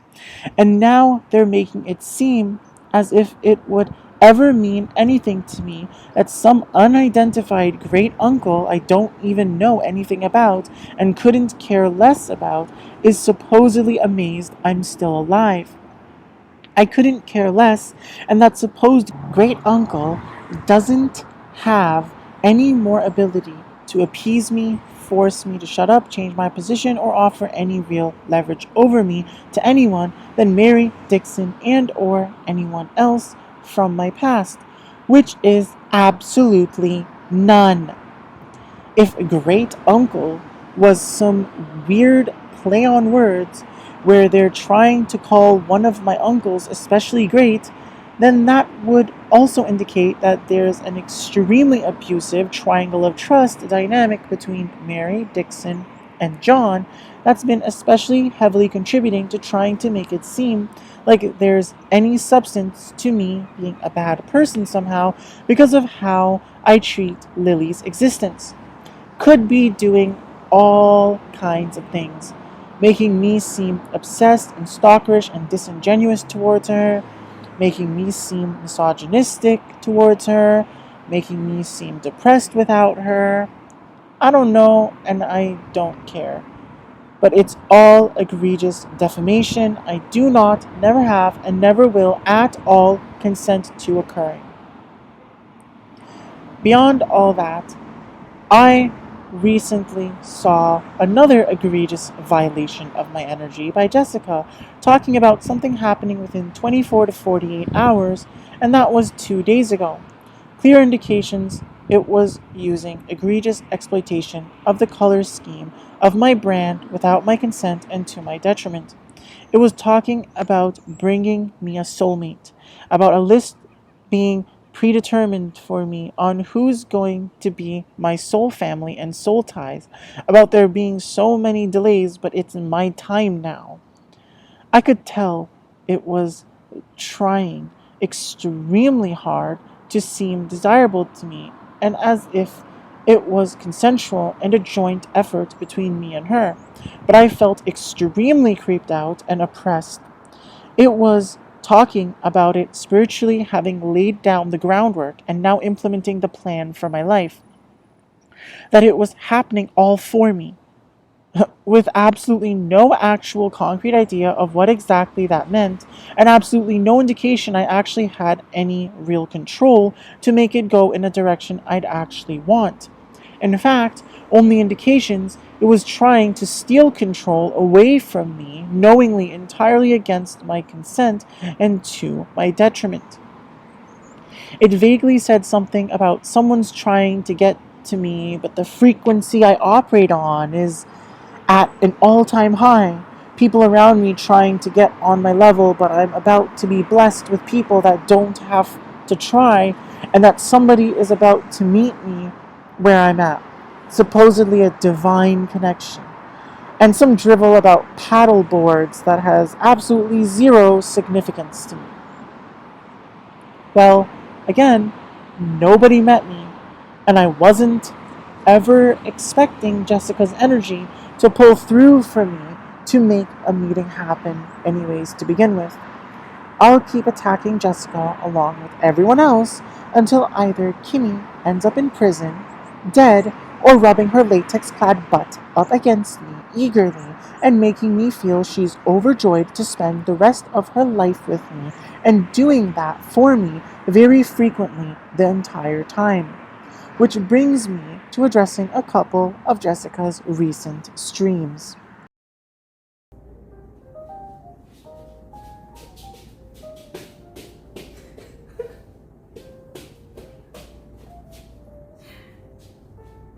S4: And now they're making it seem as if it would ever mean anything to me that some unidentified great uncle I don't even know anything about and couldn't care less about is supposedly amazed I'm still alive. I couldn't care less, and that supposed great uncle doesn't have any more ability to appease me, force me to shut up, change my position, or offer any real leverage over me to anyone than Mary, Dixon, and or anyone else from my past, which is absolutely none. If great uncle was some weird play on words where they're trying to call one of my uncles especially great, then that would also indicate that there's an extremely abusive triangle of trust dynamic between Mary, Dixon, and John that's been especially heavily contributing to trying to make it seem like there's any substance to me being a bad person somehow because of how I treat Lily's existence. Could be doing all kinds of things, making me seem obsessed and stalkerish and disingenuous towards her, making me seem misogynistic towards her, making me seem depressed without her. I don't know, and I don't care. But it's all egregious defamation I do not, never have, and never will at all consent to occurring. Beyond all that, I recently saw another egregious violation of my energy by Jessica, talking about something happening within 24 to 48 hours, and that was 2 days ago. Clear indications it was using egregious exploitation of the color scheme of my brand without my consent and to my detriment. It was talking about bringing me a soulmate, about a list being predetermined for me on who's going to be my soul family and soul ties, about there being so many delays, but it's my time now. I could tell it was trying extremely hard to seem desirable to me, and as if it was consensual and a joint effort between me and her, but I felt extremely creeped out and oppressed. It was talking about it spiritually having laid down the groundwork and now implementing the plan for my life. That it was happening all for me, with absolutely no actual concrete idea of what exactly that meant, and absolutely no indication I actually had any real control to make it go in a direction I'd actually want. In fact, only indications it was trying to steal control away from me, knowingly entirely against my consent and to my detriment. It vaguely said something about someone's trying to get to me, but the frequency I operate on is at an all-time high. People around me trying to get on my level, but I'm about to be blessed with people that don't have to try, and that somebody is about to meet me where I'm at, supposedly a divine connection, and some drivel about paddle boards that has absolutely zero significance to me. Well, again, nobody met me, and I wasn't ever expecting Jessica's energy to pull through for me to make a meeting happen, anyways, to begin with. I'll keep attacking Jessica along with everyone else until either Kimmy ends up in prison, dead, or rubbing her latex clad butt up against me eagerly and making me feel she's overjoyed to spend the rest of her life with me and doing that for me very frequently the entire time. Which brings me to addressing a couple of Jessica's recent streams.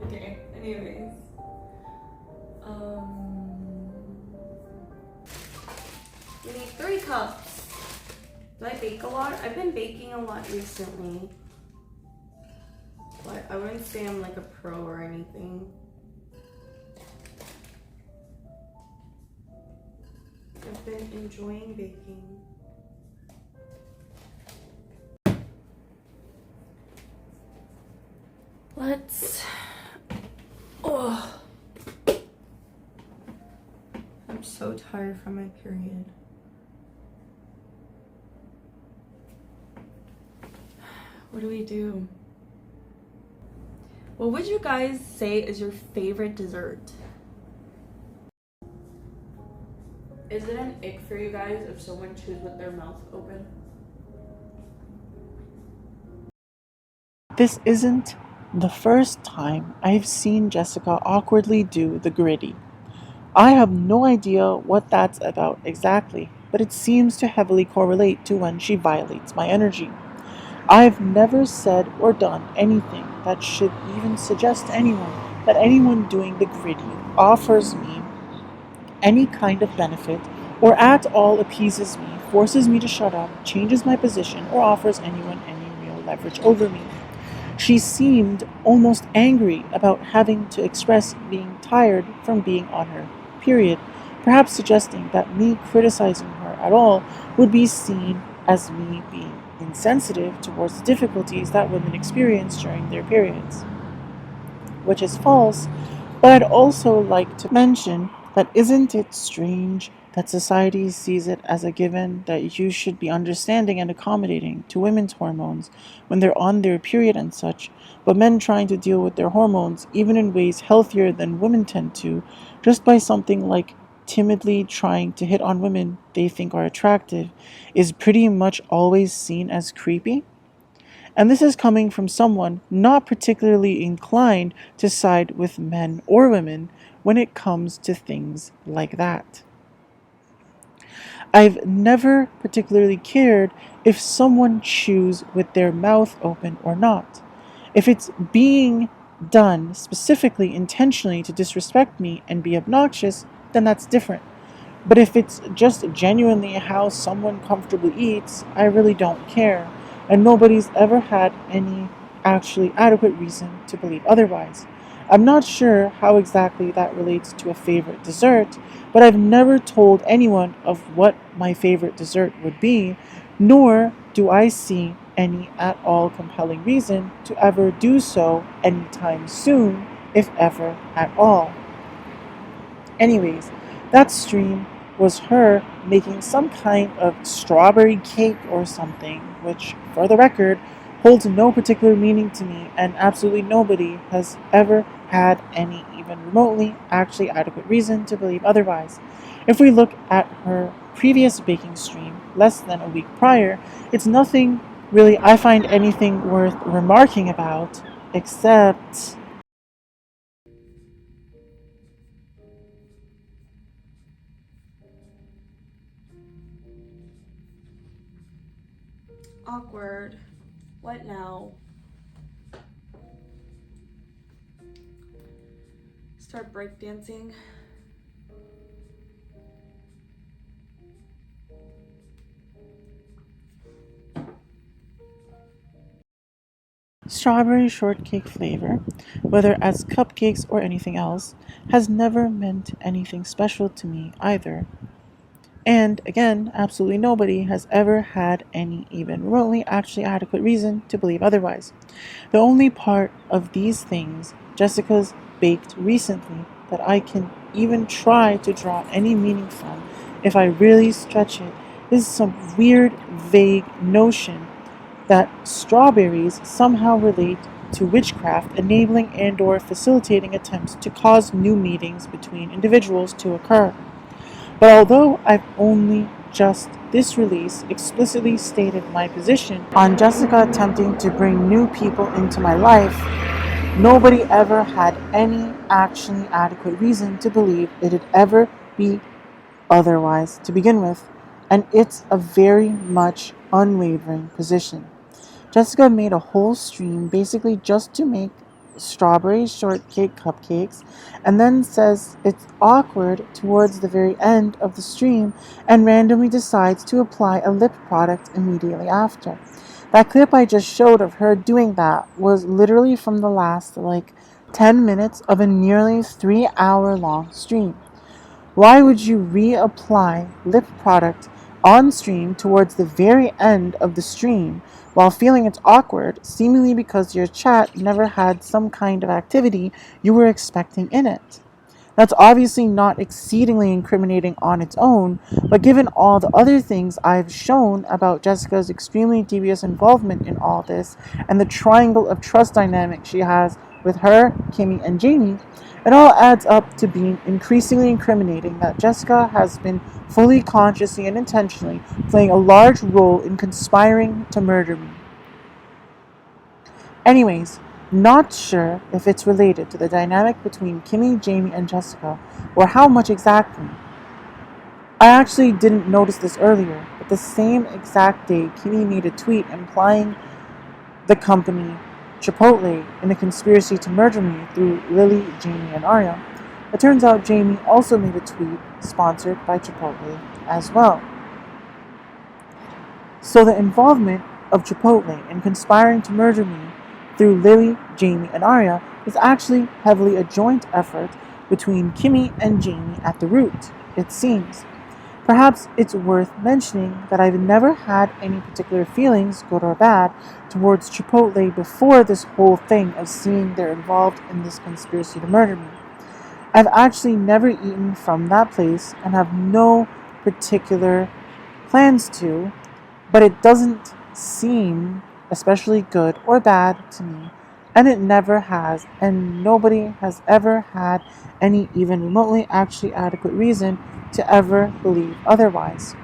S5: Okay, anyways. We need 3 cups. Do I bake a lot? I've been baking a lot recently. But I wouldn't say I'm like a pro or anything. I've been enjoying baking. Let's... Oh. I'm so tired from my period. What do we do? What would you guys say is your favorite dessert? Is it an ick for you guys if someone chews with their mouth open?
S4: This isn't the first time I've seen Jessica awkwardly do the gritty. I have no idea what that's about exactly, but it seems to heavily correlate to when she violates my energy. I've never said or done anything that should even suggest to anyone that anyone doing the gritty offers me any kind of benefit or at all appeases me, forces me to shut up, changes my position, or offers anyone any real leverage over me. She seemed almost angry about having to express being tired from being on her period, perhaps suggesting that me criticizing her at all would be seen as me being insensitive towards the difficulties that women experience during their periods. Which is false, but I'd also like to mention that isn't it strange that society sees it as a given that you should be understanding and accommodating to women's hormones when they're on their period and such, but men trying to deal with their hormones, even in ways healthier than women tend to, just by something like timidly trying to hit on women they think are attractive, is pretty much always seen as creepy? And this is coming from someone not particularly inclined to side with men or women when it comes to things like that. I've never particularly cared if someone chews with their mouth open or not. If it's being done specifically intentionally to disrespect me and be obnoxious, then that's different. But if it's just genuinely how someone comfortably eats, I really don't care, and nobody's ever had any actually adequate reason to believe otherwise. I'm not sure how exactly that relates to a favorite dessert, but I've never told anyone of what my favorite dessert would be, nor do I see any at all compelling reason to ever do so anytime soon, if ever at all. Anyways, that stream was her making some kind of strawberry cake or something, which, for the record, holds no particular meaning to me, and absolutely nobody has ever had any even remotely actually adequate reason to believe otherwise. If we look at her previous baking stream, less than a week prior, it's nothing really I find anything worth remarking about, except...
S5: Awkward. What now? Start breakdancing.
S4: strawberry shortcake flavor, whether as cupcakes or anything else, has never meant anything special to me either. And again, absolutely nobody has ever had any even remotely actually adequate reason to believe otherwise. The only part of these things Jessica's baked recently that I can even try to draw any meaning from, if I really stretch it, is some weird, vague notion that strawberries somehow relate to witchcraft, enabling and/or facilitating attempts to cause new meetings between individuals to occur. But although I've only just this release explicitly stated my position on Jessica attempting to bring new people into my life, nobody ever had any actually adequate reason to believe it'd ever be otherwise to begin with, and it's a very much unwavering position. Jessica made a whole stream basically just to make strawberry shortcake cupcakes, and then says it's awkward towards the very end of the stream and randomly decides to apply a lip product immediately after. That clip I just showed of her doing that was literally from the last 10 minutes of a nearly 3-hour long stream. Why would you reapply lip product on stream towards the very end of the stream while feeling it's awkward, seemingly because your chat never had some kind of activity you were expecting in it? That's obviously not exceedingly incriminating on its own, but given all the other things I've shown about Jessica's extremely devious involvement in all this, and the triangle of trust dynamic she has with her, Kimmy, and Jamie, it all adds up to being increasingly incriminating that Jessica has been fully consciously and intentionally playing a large role in conspiring to murder me. Anyways, not sure if it's related to the dynamic between Kimmy, Jamie, and Jessica, or how much exactly. I actually didn't notice this earlier, but the same exact day Kimmy made a tweet implying the company Chipotle in a conspiracy to murder me through Lily, Jamie, and Arya, it turns out Jamie also made a tweet sponsored by Chipotle as well. So the involvement of Chipotle in conspiring to murder me through Lily, Jamie, and Arya is actually heavily a joint effort between Kimmy and Jamie at the root, it seems. Perhaps it's worth mentioning that I've never had any particular feelings, good or bad, towards Chipotle before this whole thing of seeing they're involved in this conspiracy to murder me. I've actually never eaten from that place and have no particular plans to, but it doesn't seem especially good or bad to me, and it never has, and nobody has ever had any even remotely actually adequate reason to ever believe otherwise.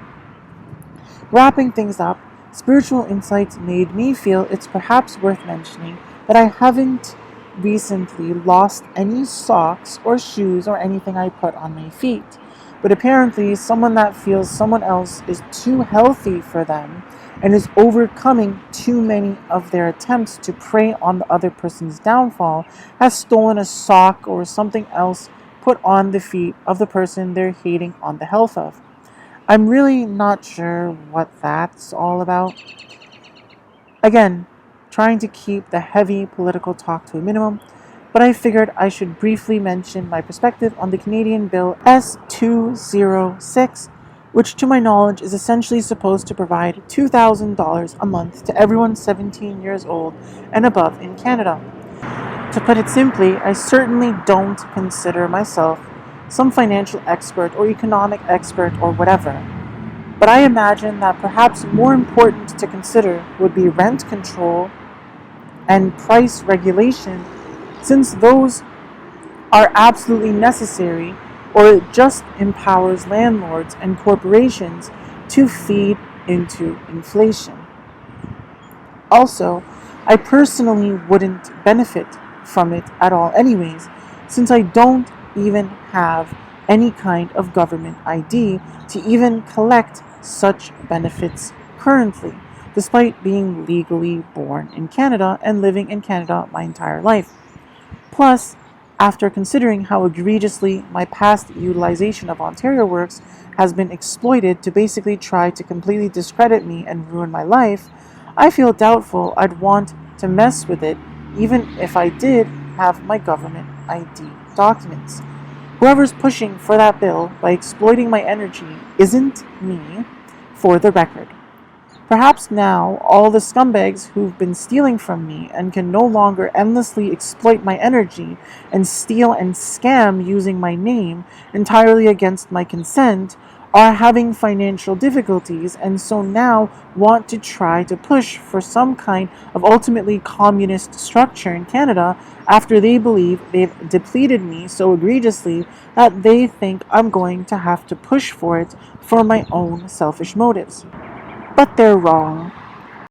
S4: Wrapping things up, Spiritual Insights made me feel it's perhaps worth mentioning that I haven't recently lost any socks or shoes or anything I put on my feet, but apparently someone that feels someone else is too healthy for them and is overcoming too many of their attempts to prey on the other person's downfall has stolen a sock or something else put on the feet of the person they're hating on the health of. I'm really not sure what that's all about. Again, trying to keep the heavy political talk to a minimum, but I figured I should briefly mention my perspective on the Canadian Bill S-206, which to my knowledge is essentially supposed to provide $2,000 a month to everyone 17 years old and above in Canada. To put it simply, I certainly don't consider myself some financial expert or economic expert or whatever, but I imagine that perhaps more important to consider would be rent control and price regulation, since those are absolutely necessary, or it just empowers landlords and corporations to feed into inflation. Also, I personally wouldn't benefit from it at all anyways, since I don't even have any kind of government ID to even collect such benefits currently, despite being legally born in Canada and living in Canada my entire life. Plus, after considering how egregiously my past utilization of Ontario Works has been exploited to basically try to completely discredit me and ruin my life, I feel doubtful I'd want to mess with it even if I did have my government ID documents. Whoever's pushing for that bill by exploiting my energy isn't me, for the record. Perhaps now all the scumbags who've been stealing from me and can no longer endlessly exploit my energy and steal and scam using my name entirely against my consent are having financial difficulties and so now want to try to push for some kind of ultimately communist structure in Canada after they believe they've depleted me so egregiously that they think I'm going to have to push for it for my own selfish motives. But they're wrong.